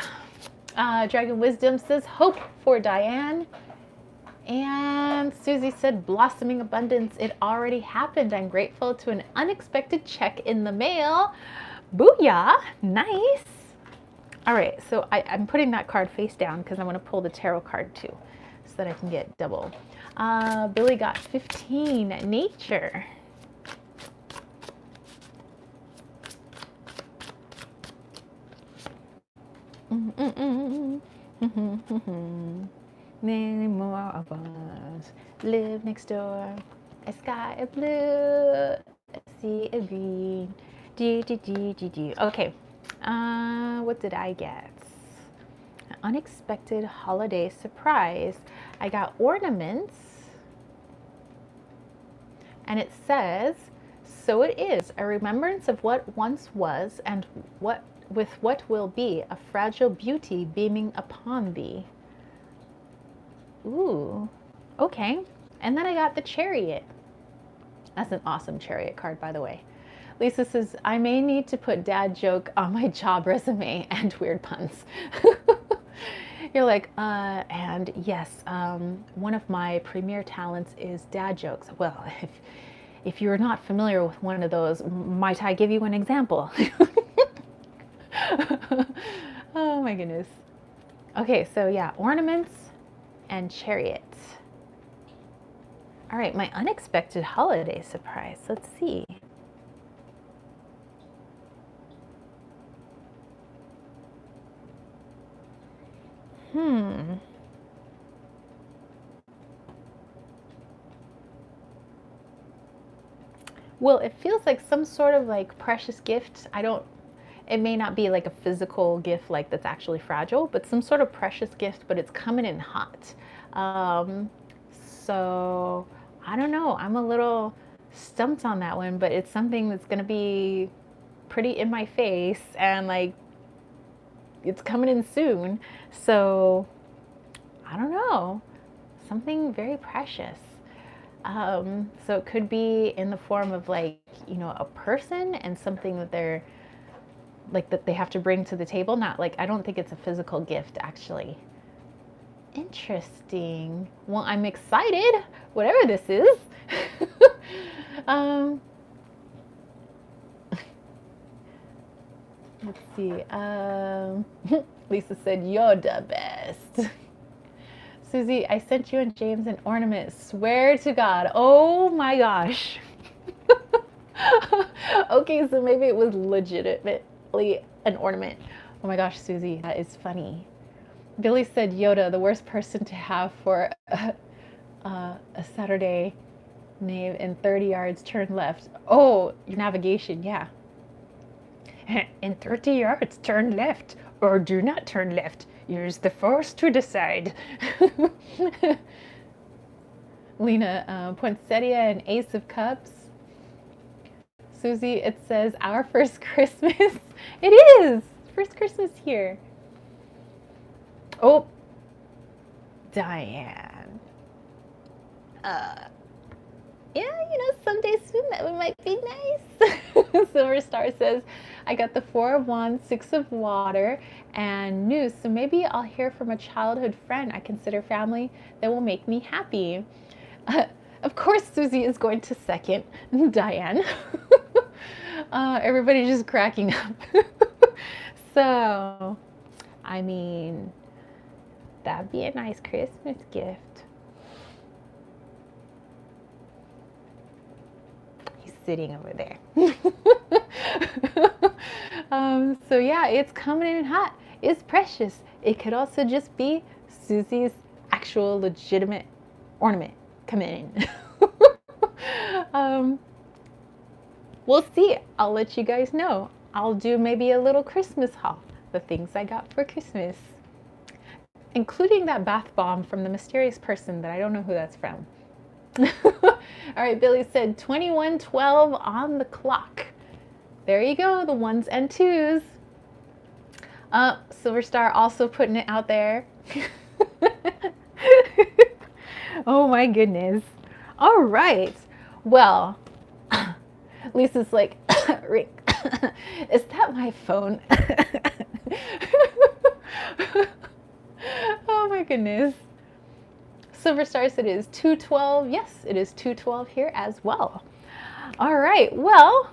Dragon Wisdom says hope for Diane. And Susie said blossoming abundance. It already happened. I'm grateful to an unexpected check in the mail. Booyah! Nice. All right, so I'm putting that card face down because I want to pull the tarot card too, so that I can get double. Billy got 15, nature. Many more of us live next door. A sky of blue, a sea of green. Okay, what did I get? An unexpected holiday surprise. I got ornaments, and it says, so it is, a remembrance of what once was and what will be, a fragile beauty beaming upon thee. Ooh, okay. And then I got the Chariot. That's an awesome Chariot card, by the way. Lisa says, I may need to put dad joke on my job resume and weird puns. You're like, and yes, one of my premier talents is dad jokes. Well, if you're not familiar with one of those, might I give you an example? Oh my goodness. Okay, so yeah, ornaments and Chariot. All right, my unexpected holiday surprise. Let's see. Well, it feels like some sort of like precious gift. It may not be like a physical gift like that's actually fragile, but some sort of precious gift, but it's coming in hot. So I don't know. I'm a little stumped on that one, but it's something that's going to be pretty in my face and like it's coming in soon. So I don't know. Something very precious. So it could be in the form of like, a person and something that they're like that they have to bring to the table. Not like, I don't think it's a physical gift actually. Interesting. Well, I'm excited, whatever this is. Let's see. Lisa said, you're the best. Susie, I sent you and James an ornament. Swear to God. Oh my gosh. Okay, so maybe it was legitimately an ornament. Oh my gosh, Susie, that is funny. Billy said Yoda, the worst person to have for a Saturday name in 30 yards, turn left. Oh, your navigation, yeah. In 30 yards, turn left, or do not turn left. Use the force to decide. Lena, poinsettia and ace of cups. Susie, it says our first Christmas. It is! First Christmas here. Oh, Diane. Yeah, someday soon that might be nice. Silver Star says, I got the 4 of Wands, 6 of Water, and news. So maybe I'll hear from a childhood friend I consider family that will make me happy. Of course, Susie is going to second Diane. Everybody just cracking up. So, I mean, that'd be a nice Christmas gift. Sitting over there. So yeah, it's coming in hot. It's precious. It could also just be Susie's actual legitimate ornament coming in. We'll see. I'll let you guys know. I'll do maybe a little Christmas haul. The things I got for Christmas. Including that bath bomb from the mysterious person that I don't know who that's from. All right, Billy said 21:12 on the clock. There you go, the 1s and 2s. Silver Star also putting it out there. Oh my goodness. All right. Well, Lisa's like, Rick, is that my phone? Oh my goodness. Silver Star said it is 2:12. Yes, it is 2:12 here as well. All right, well,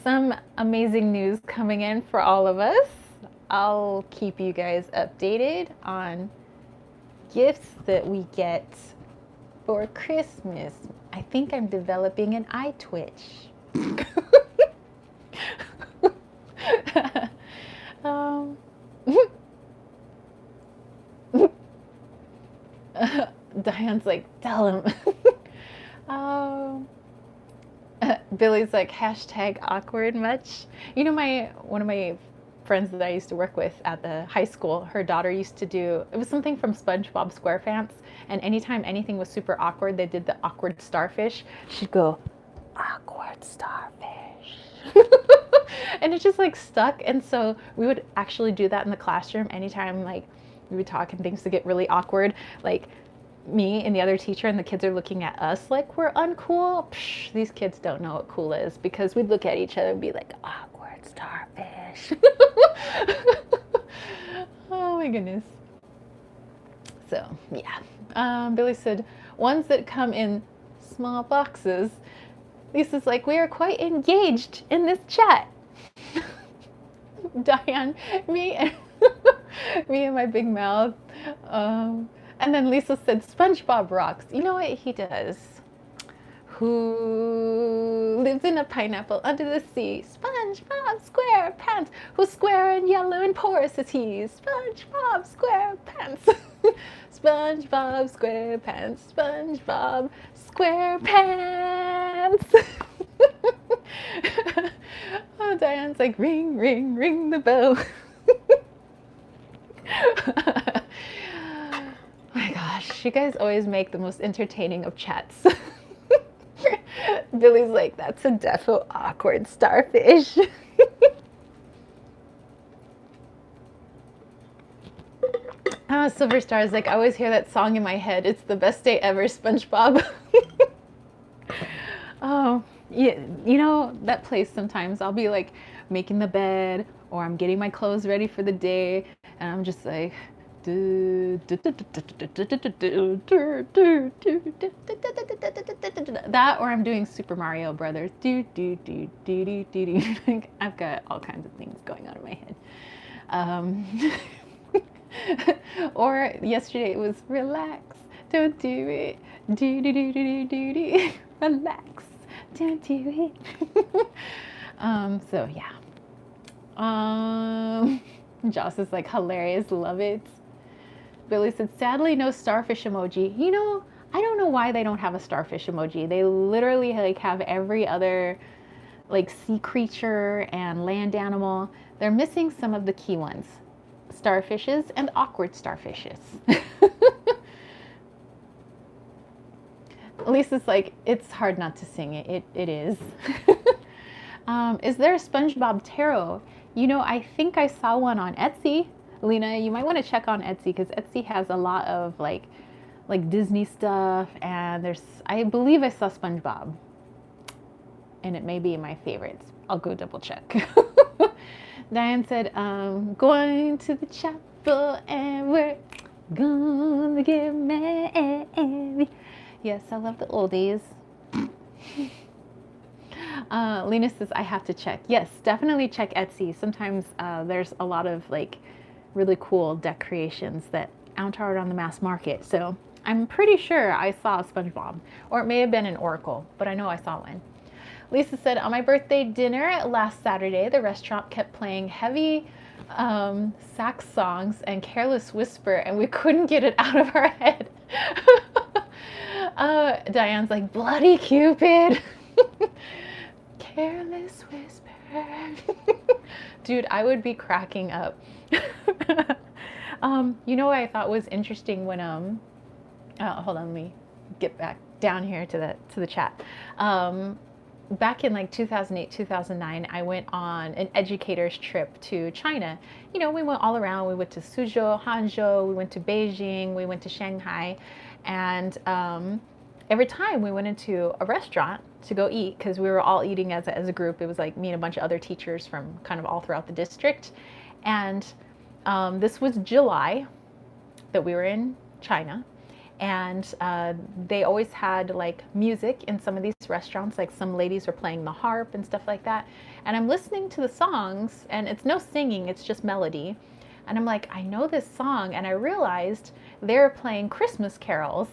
some amazing news coming in for all of us. I'll keep you guys updated on gifts that we get for Christmas. I think I'm developing an eye twitch. Diane's like, tell him. Billy's like, hashtag awkward much. One of my friends that I used to work with at the high school, her daughter used to do, it was something from SpongeBob SquarePants, and anytime anything was super awkward, they did the awkward starfish. She'd go, awkward starfish. And it just like stuck, and so we would actually do that in the classroom anytime like we would talk and things would get really awkward, like me and the other teacher and the kids are looking at us like we're uncool. Psh, these kids don't know what cool is, because we'd look at each other and be like, awkward starfish. Oh my goodness. So yeah, Billy said ones that come in small boxes. Lisa's like, we are quite engaged in this chat. Diane, me and my big mouth. And then Lisa said, SpongeBob rocks. You know what he does? Who lives in a pineapple under the sea? SpongeBob SquarePants. Who's square and yellow and porous is he? SpongeBob SquarePants. SpongeBob SquarePants. SpongeBob SquarePants. Oh, Diane's like, ring, ring, ring the bell. My gosh, you guys always make the most entertaining of chats. Billy's like, that's a defo awkward starfish. Silver Star's like, I always hear that song in my head. It's the best day ever, SpongeBob. Oh, yeah, that plays sometimes. I'll be like making the bed, or I'm getting my clothes ready for the day, and I'm just like, that, or I'm doing Super Mario Brothers. I've got all kinds of things going on in my head. Or yesterday it was relax, don't do it, relax, Don't do it. So yeah. Joss is like hilarious, love it. Billy said, sadly, no starfish emoji. You know, I don't know why they don't have a starfish emoji. They literally like have every other like sea creature and land animal. They're missing some of the key ones. Starfishes and awkward starfishes. Lisa's like, it's hard not to sing it. It is. Is there a SpongeBob tarot? You know, I think I saw one on Etsy. Lena, you might want to check on Etsy because Etsy has a lot of like Disney stuff, and I believe I saw SpongeBob, and it may be my favorites. I'll go double check. Diane said, going to the chapel and we're gonna get married. Yes, I love the oldies. Lena says, I have to check. Yes, definitely check Etsy. Sometimes there's a lot of like really cool deck creations that aren't on the mass market. So I'm pretty sure I saw a SpongeBob, or it may have been an Oracle, but I know I saw one. Lisa said, on my birthday dinner last Saturday, the restaurant kept playing heavy sax songs and Careless Whisper, and we couldn't get it out of our head. Diane's like, Bloody Cupid. Careless Whisper. Dude, I would be cracking up. You know what I thought was interesting when hold on, let me get back down here to the chat. Back in like 2008, 2009, I went on an educator's trip to China. You know, we went all around. We went to Suzhou, Hangzhou, we went to Beijing, we went to Shanghai, and every time we went into a restaurant to go eat, because we were all eating as a group. It was like me and a bunch of other teachers from kind of all throughout the district. And this was July that we were in China. And they always had like music in some of these restaurants, like some ladies were playing the harp and stuff like that. And I'm listening to the songs, and it's no singing, it's just melody. And I'm like, I know this song, and I realized they're playing Christmas carols.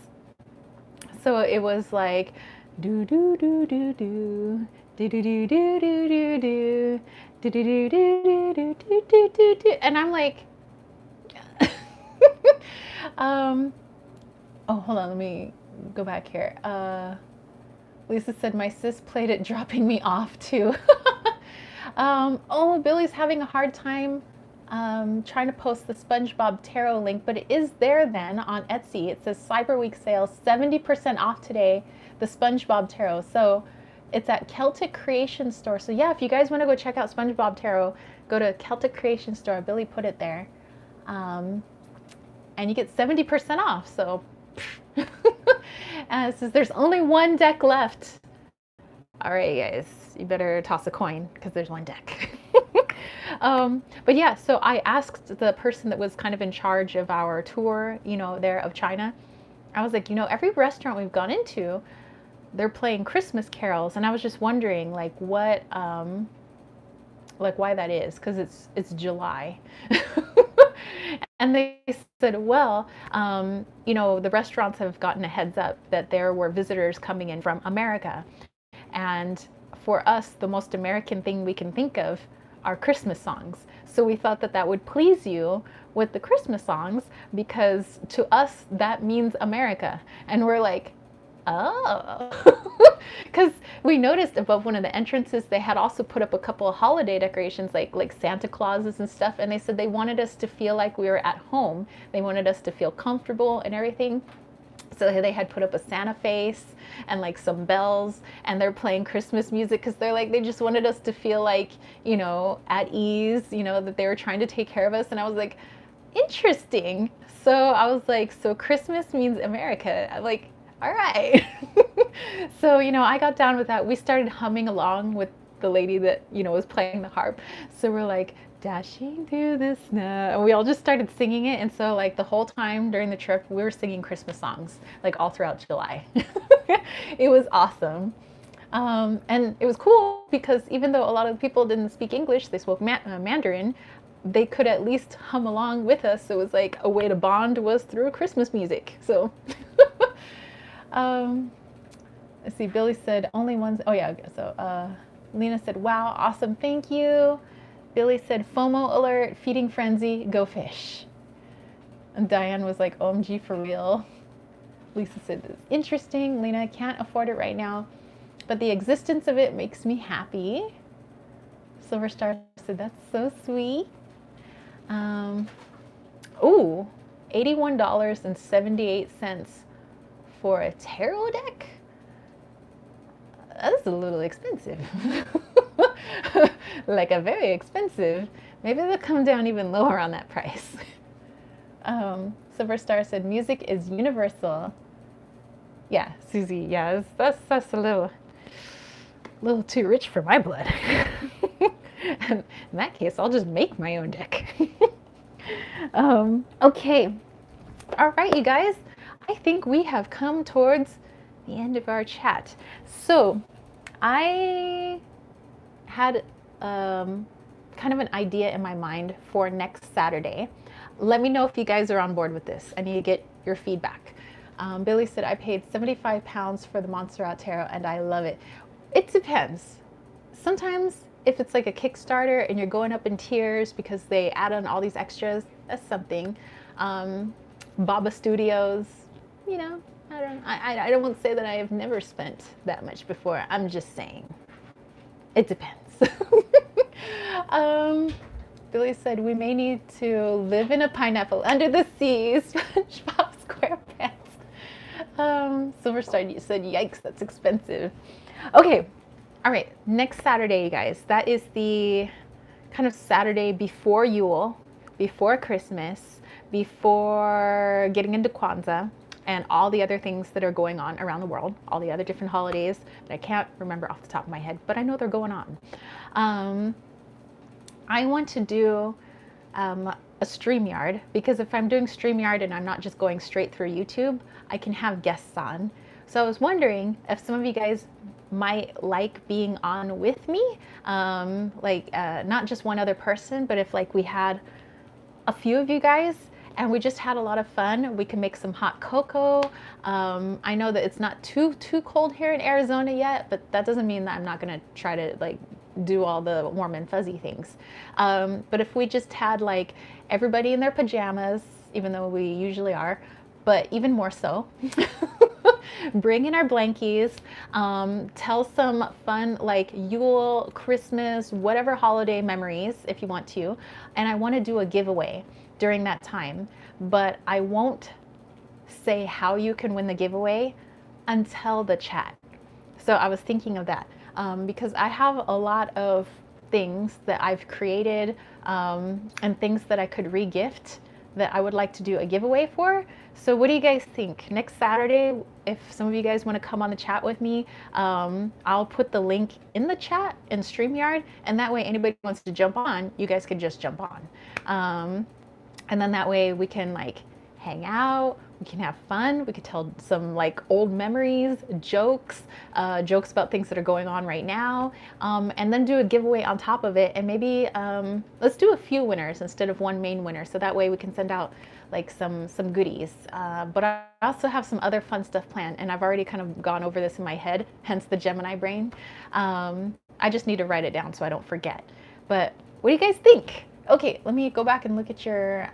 So it was like, do do do do do, do do do do do do do, do do do do do do do do do, and I'm like, oh, hold on, let me go back here. Lisa said my sis played it dropping me off too. Oh, Billy's having a hard time trying to post the SpongeBob Tarot link, but it is there then on Etsy. It says Cyber Week sale, 70% off today, the SpongeBob Tarot. So it's at Celtic Creation Store. So yeah, if you guys want to go check out SpongeBob Tarot, go to Celtic Creation Store. Billy put it there. And you get 70% off. So and it says there's only one deck left. All right, guys, you better toss a coin because there's one deck. But yeah, so I asked the person that was kind of in charge of our tour, you know, there of China. I was like, you know, every restaurant we've gone into, they're playing Christmas carols, and I was just wondering, like, what, like, why that is, because it's July. And they said, well, you know, the restaurants have gotten a heads up that there were visitors coming in from America. And for us, the most American thing we can think of are Christmas songs. So we thought that that would please you with the Christmas songs, because to us, that means America. And we're like, oh, because we noticed above one of the entrances, they had also put up a couple of holiday decorations, like Santa Clauses and stuff. And they said they wanted us to feel like we were at home. They wanted us to feel comfortable and everything. So they had put up a Santa face and like some bells, and they're playing Christmas music because they're like, they just wanted us to feel like, you know, at ease, you know, that they were trying to take care of us. And I was like, interesting. So I was like, so Christmas means America. I'm like, all right. So, you know, I got down with that. We started humming along with the lady that, you know, was playing the harp. So we're like, dashing through the snow, and we all just started singing it. And so like the whole time during the trip, we were singing Christmas songs like all throughout July. It was awesome. And it was cool because even though a lot of people didn't speak English, they spoke Mandarin, they could at least hum along with us. So it was like a way to bond was through Christmas music. So Let's see, Billy said only ones. Oh yeah, so Lena said, wow, awesome, thank you. Billy said, FOMO alert, feeding frenzy, go fish. And Diane was like, OMG, for real. Lisa said, it's interesting. Lena, can't afford it right now, but the existence of it makes me happy. Silver Star said, that's so sweet. Ooh, $81.78 for a tarot deck? That's a little expensive. Like a very expensive. Maybe they'll come down even lower on that price. Silver Star said, music is universal. Yeah, Susie, yeah, that's a little too rich for my blood. In that case, I'll just make my own deck. Okay. All right, you guys. I think we have come towards the end of our chat. So I had kind of an idea in my mind for next Saturday. Let me know if you guys are on board with this. I need to get your feedback. Billy said, I paid 75 pounds for the Montserrat Tarot and I love it. It depends. Sometimes if it's like a Kickstarter and you're going up in tears because they add on all these extras, that's something. Baba Studios, you know, I don't want to say that I have never spent that much before. I'm just saying. It depends. Billy said, we may need to live in a pineapple under the sea, SpongeBob SquarePants. Silver Star said, yikes, that's expensive. Okay, all right, next Saturday, you guys. That is the kind of Saturday before Yule, before Christmas, before getting into Kwanzaa, and all the other things that are going on around the world, all the other different holidays that I can't remember off the top of my head, but I know they're going on. I want to do a StreamYard, because if I'm doing StreamYard and I'm not just going straight through YouTube, I can have guests on. So I was wondering if some of you guys might like being on with me, not just one other person, but if like we had a few of you guys and we just had a lot of fun. We can make some hot cocoa. I know that it's not too cold here in Arizona yet, but that doesn't mean that I'm not gonna try to like do all the warm and fuzzy things. But if we just had like everybody in their pajamas, even though we usually are, but even more so, bring in our blankies, tell some fun like Yule, Christmas, whatever holiday memories if you want to. And I want to do a giveaway during that time, but I won't say how you can win the giveaway until the chat. So I was thinking of that because I have a lot of things that I've created and things that I could re-gift that I would like to do a giveaway for. So what do you guys think? Next Saturday, if some of you guys want to come on the chat with me, I'll put the link in the chat in StreamYard, and that way anybody who wants to jump on, you guys can just jump on. And then that way we can like hang out, we can have fun, we could tell some like old memories, jokes about things that are going on right now, and then do a giveaway on top of it. And maybe let's do a few winners instead of one main winner, so that way we can send out like some goodies. But I also have some other fun stuff planned, and I've already kind of gone over this in my head, hence the Gemini brain. I just need to write it down so I don't forget. But what do you guys think? Okay, let me go back and look at your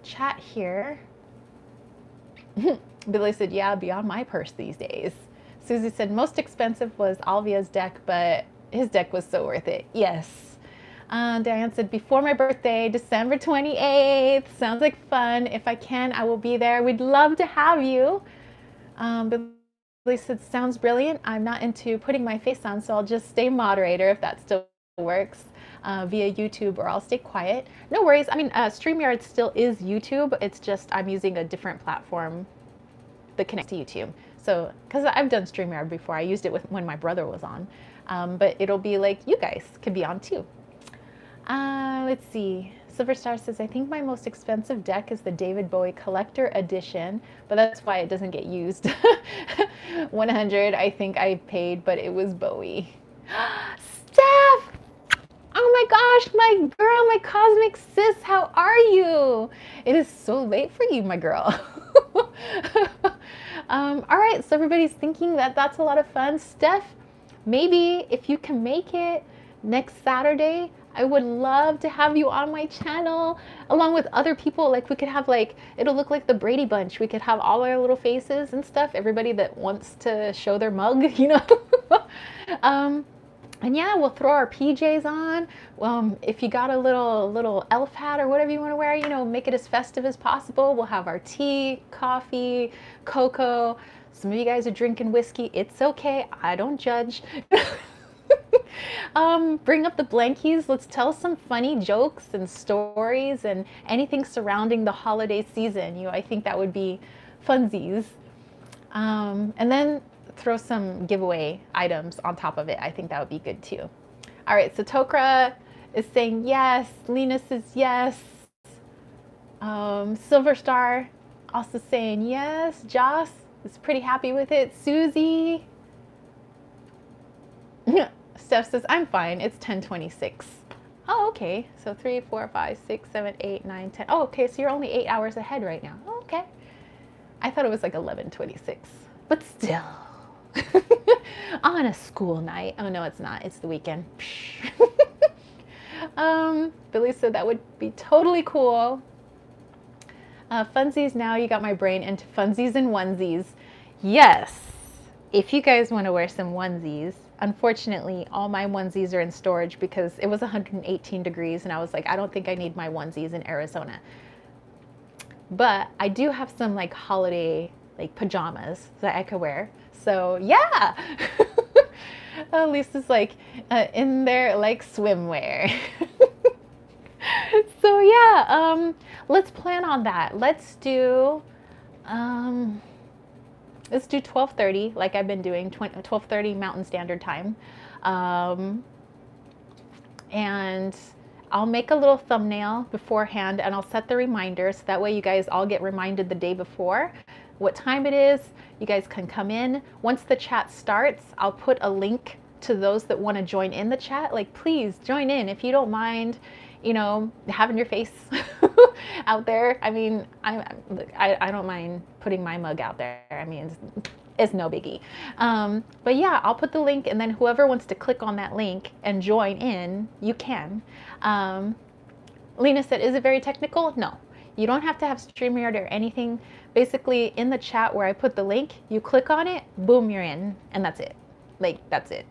chat here. Billy said, yeah, beyond my purse these days. Susie said, most expensive was Alvia's deck, but his deck was so worth it. Yes. Diane said, before my birthday, December 28th. Sounds like fun. If I can, I will be there. We'd love to have you. Billy said, sounds brilliant. I'm not into putting my face on, so I'll just stay moderator if that still works. Via YouTube, or I'll stay quiet. No worries. I mean, StreamYard still is YouTube. It's just I'm using a different platform that connects to YouTube. So, because I've done StreamYard before, I used it when my brother was on. But it'll be like you guys could be on too. Let's see. Silver Star says, I think my most expensive deck is the David Bowie Collector Edition, but that's why it doesn't get used. 100, I think I paid, but it was Bowie. Steph! Oh my gosh, my girl, my cosmic sis, how are you? It is so late for you, my girl. All right, so everybody's thinking that that's a lot of fun. Steph, maybe if you can make it next Saturday, I would love to have you on my channel along with other people. Like we could have like, it'll look like the Brady Bunch. We could have all our little faces and stuff. Everybody that wants to show their mug, you know. And yeah, we'll throw our PJs on. If you got a little elf hat or whatever you want to wear, you know, make it as festive as possible. We'll have our tea, coffee, cocoa. Some of you guys are drinking whiskey. It's okay. I don't judge. Bring up the blankies. Let's tell some funny jokes and stories and anything surrounding the holiday season. You know, I think that would be funsies. And then throw some giveaway items on top of it. I think that would be good too. All right, so Tokra is saying yes. Lena says yes. Silver Star also saying yes. Joss is pretty happy with it. Susie. Steph says, I'm fine. It's 10:26. Oh, okay. So 3, 4, 5, 6, 7, 8, 9, 10. Oh, okay. So you're only 8 hours ahead right now. Oh, okay. I thought it was like 11:26, but still. On a school night. Oh, no, it's not. It's the weekend. Billy said that would be totally cool. Funsies, now you got my brain into funsies and onesies. Yes. If you guys want to wear some onesies, unfortunately, all my onesies are in storage because it was 118 degrees and I was like, I don't think I need my onesies in Arizona. But I do have some like holiday like pajamas that I could wear. So yeah. Lisa's like in there like swimwear. So yeah, let's plan on that. Let's do 12:30 like I've been doing, 12:30 Mountain Standard Time. And I'll make a little thumbnail beforehand and I'll set the reminder so that way you guys all get reminded the day before what time it is. You guys can come in. Once the chat starts, I'll put a link to those that want to join in the chat. Like, please join in if you don't mind, you know, having your face out there. I mean, I don't mind putting my mug out there. I mean, it's no biggie. But yeah, I'll put the link and then whoever wants to click on that link and join in, you can. Lena said, is it very technical? No. You don't have to have StreamYard or anything. Basically, in the chat where I put the link, you click on it, boom, you're in, and that's it. Like, that's it.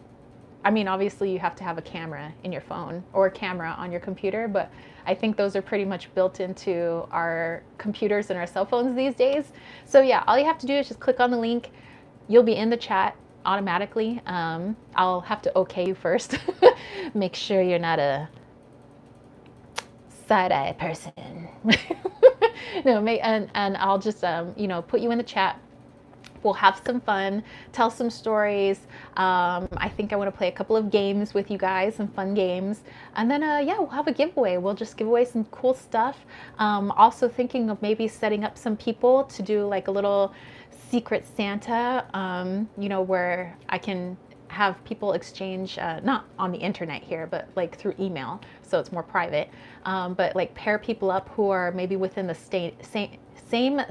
I mean, obviously, you have to have a camera in your phone or a camera on your computer, but I think those are pretty much built into our computers and our cell phones these days. So yeah, all you have to do is just click on the link. You'll be in the chat automatically. I'll have to okay you first. Make sure you're not a side-eye person. No, and I'll just you know, put you in the chat. We'll have some fun, tell some stories. I think I want to play a couple of games with you guys, some fun games. And then, yeah, we'll have a giveaway. We'll just give away some cool stuff. Also thinking of maybe setting up some people to do like a little secret Santa, you know, where I can have people exchange, not on the internet here, but like through email, so it's more private, but like pair people up who are maybe within the same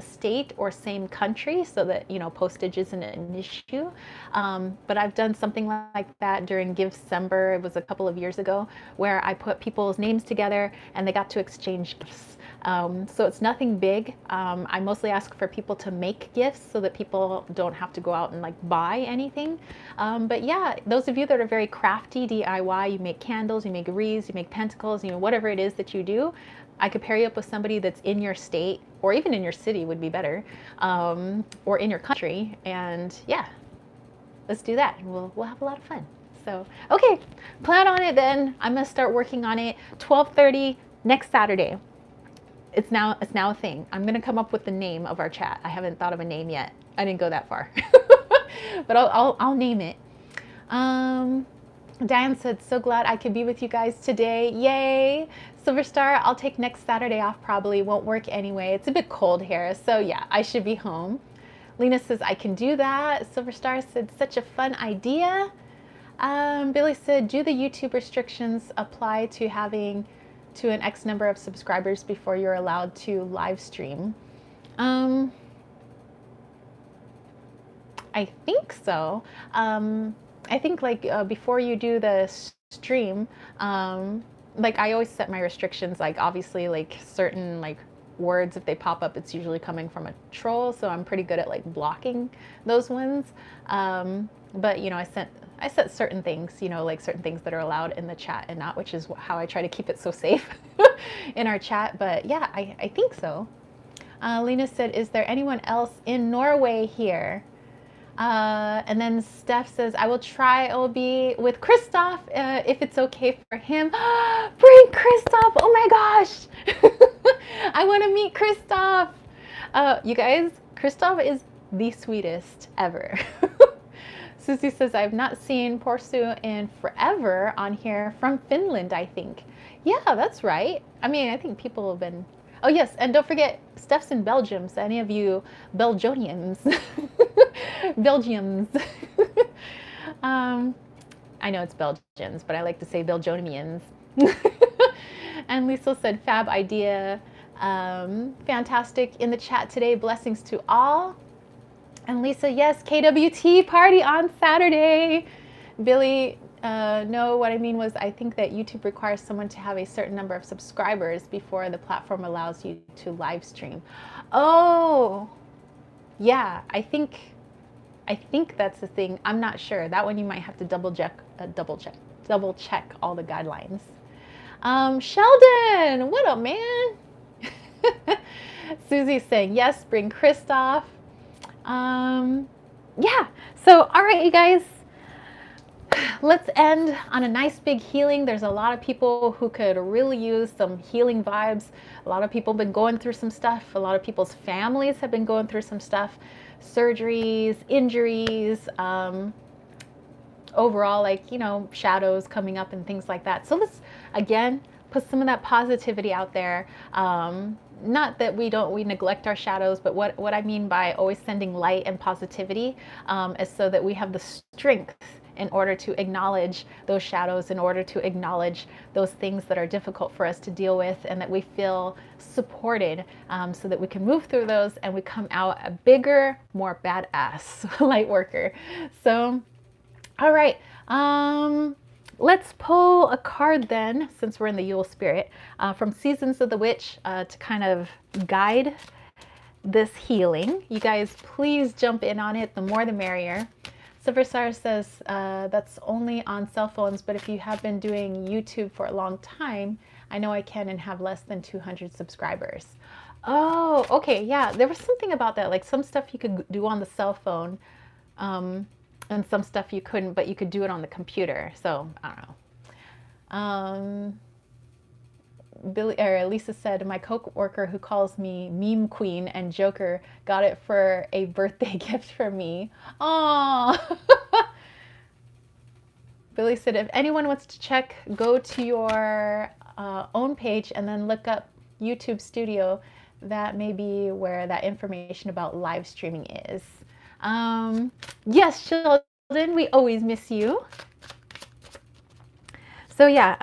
state or same country so that, you know, postage isn't an issue. But I've done something like that during Givecember. It was a couple of years ago where I put people's names together and they got to exchange gifts. So it's nothing big. I mostly ask for people to make gifts so that people don't have to go out and like buy anything. But yeah, those of you that are very crafty, DIY, you make candles, you make wreaths, you make pentacles, you know, whatever it is that you do, I could pair you up with somebody that's in your state or even in your city would be better, or in your country. And yeah, let's do that. And we'll have a lot of fun. So, okay, plan on it then. I'm gonna start working on it. 12:30 next Saturday. It's now a thing. I'm gonna come up with the name of our chat. I haven't thought of a name yet. I didn't go that far, but I'll name it. Diane said, so glad I could be with you guys today. Yay. Silverstar, I'll take next Saturday off probably. Won't work anyway. It's a bit cold here. So yeah, I should be home. Lena says, I can do that. Silverstar said, such a fun idea. Billy said, do the YouTube restrictions apply to having to an X number of subscribers before you're allowed to live stream? I think so. I think like before you do the stream, like I always set my restrictions, like obviously like certain like words, if they pop up, it's usually coming from a troll, so I'm pretty good at like blocking those ones. But you know, I set certain things, you know, like certain things that are allowed in the chat and not, which is how I try to keep it so safe in our chat. But yeah, I think so. Lena said, is there anyone else in Norway here? And then Steph says, I will try. I will be with Christoph if it's okay for him. Bring Christoph. Oh my gosh. I want to meet Christoph. You guys, Christoph is the sweetest ever. Susie says, I've not seen Porsu in forever on here, from Finland, I think. Yeah, that's right. I mean, I think people have been... Oh yes, and don't forget, Steph's in Belgium, so any of you Belgians, Belgians, I know it's Belgians, but I like to say Belgians. And Lisa said, fab idea, fantastic in the chat today, blessings to all. And Lisa, yes, KWT party on Saturday. Billy, no, what I mean was I think that YouTube requires someone to have a certain number of subscribers before the platform allows you to live stream. Oh, yeah, I think that's the thing. I'm not sure. That one you might have to double check all the guidelines. Sheldon, what up, man? Susie's saying yes, bring Christoph. Yeah, so all right, you guys, let's end on a nice big healing. There's a lot of people who could really use some healing vibes. A lot of people have been going through some stuff. A lot of people's families have been going through some stuff, surgeries, injuries, overall, like, you know, shadows coming up and things like that. So let's, again, put some of that positivity out there. Not that we neglect our shadows, but what I mean by always sending light and positivity is so that we have the strength in order to acknowledge those shadows, in order to acknowledge those things that are difficult for us to deal with, and that we feel supported so that we can move through those and we come out a bigger, more badass light worker. So, all right. Let's pull a card then, since we're in the Yule spirit, from Seasons of the Witch to kind of guide this healing. You guys, please jump in on it. The more the merrier. Silverstar says that's only on cell phones, but if you have been doing YouTube for a long time, I know I can and have less than 200 subscribers. Oh, okay. Yeah, there was something about that. Like some stuff you could do on the cell phone. And some stuff you couldn't, but you could do it on the computer. So I don't know. Lisa said, my co-worker who calls me meme queen and joker got it for a birthday gift for me. Aww. Billy said, if anyone wants to check, go to your own page and then look up YouTube Studio. That may be where that information about live streaming is. Yes, Sheldon, we always miss you. So yeah,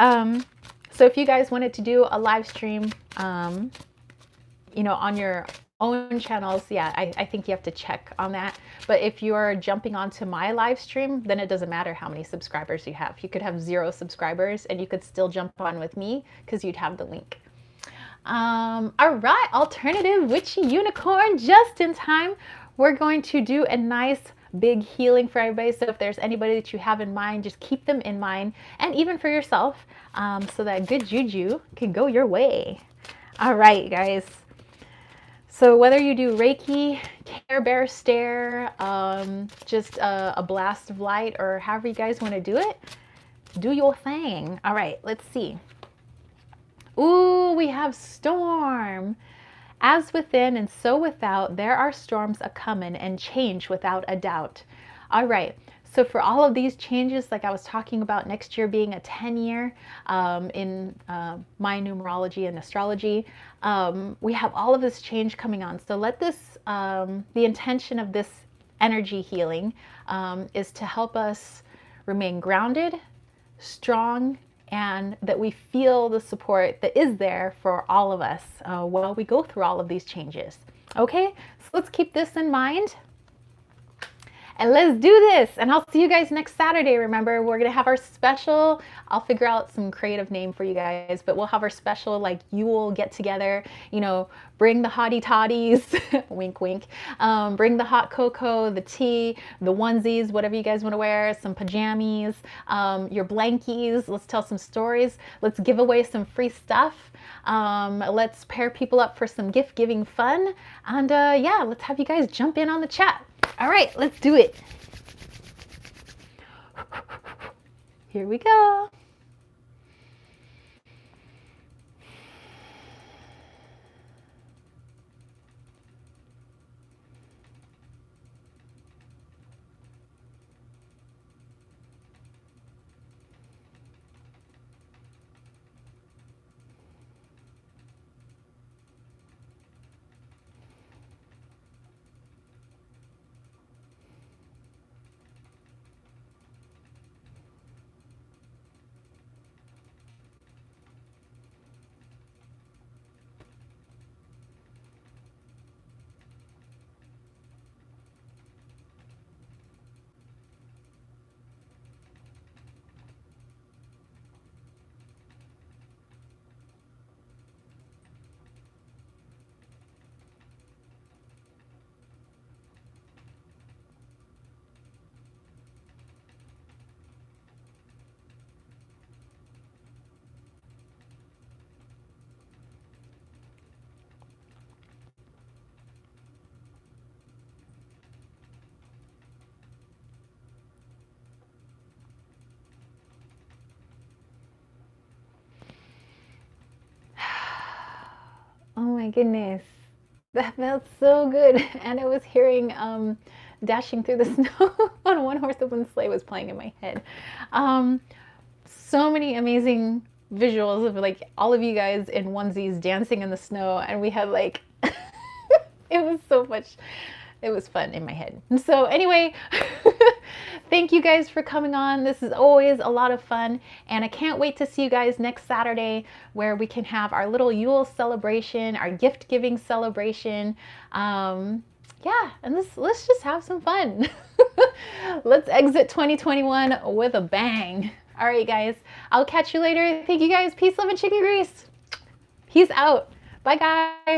so if you guys wanted to do a live stream, you know, on your own channels, yeah, I think you have to check on that. But if you're jumping onto my live stream, then it doesn't matter how many subscribers you have. You could have 0 subscribers and you could still jump on with me because you'd have the link. All right, alternative witchy unicorn, just in time. We're going to do a nice big healing for everybody. So if there's anybody that you have in mind, just keep them in mind, and even for yourself, so that good juju can go your way. All right, guys. So whether you do Reiki, Care Bear Stare, just a blast of light, or however you guys want to do it, do your thing. All right, let's see. Ooh, we have Storm. As within and so without, there are storms a-comin' and change without a doubt. All right, so for all of these changes, like I was talking about next year being a 10-year in my numerology and astrology, we have all of this change coming on. So let this, the intention of this energy healing is to help us remain grounded, strong, and that we feel the support that is there for all of us while we go through all of these changes. Okay, so let's keep this in mind. and let's do this. And I'll see you guys next Saturday. Remember, we're going to have our special, I'll figure out some creative name for you guys, but we'll have our special like Yule get together, you know, bring the hottie toddies, wink, wink, bring the hot cocoa, the tea, the onesies, whatever you guys want to wear, some pajamas, your blankies. Let's tell some stories. Let's give away some free stuff. Let's pair people up for some gift giving fun. And yeah, let's have you guys jump in on the chat. All right, let's do it. Here we go. Oh my goodness, that felt so good. And I was hearing Dashing Through the Snow on One Horse Open Sleigh was playing in my head. So many amazing visuals of like all of you guys in onesies dancing in the snow, and we had like it was so much, it was fun in my head. And so anyway, thank you guys for coming on. This is always a lot of fun, and I can't wait to see you guys next Saturday where we can have our little Yule celebration, our gift giving celebration. Yeah, and let's just have some fun. Let's exit 2021 with a bang. All right, guys, I'll catch you later. Thank you guys. Peace, love, and chicken grease. Peace out. Bye, guys.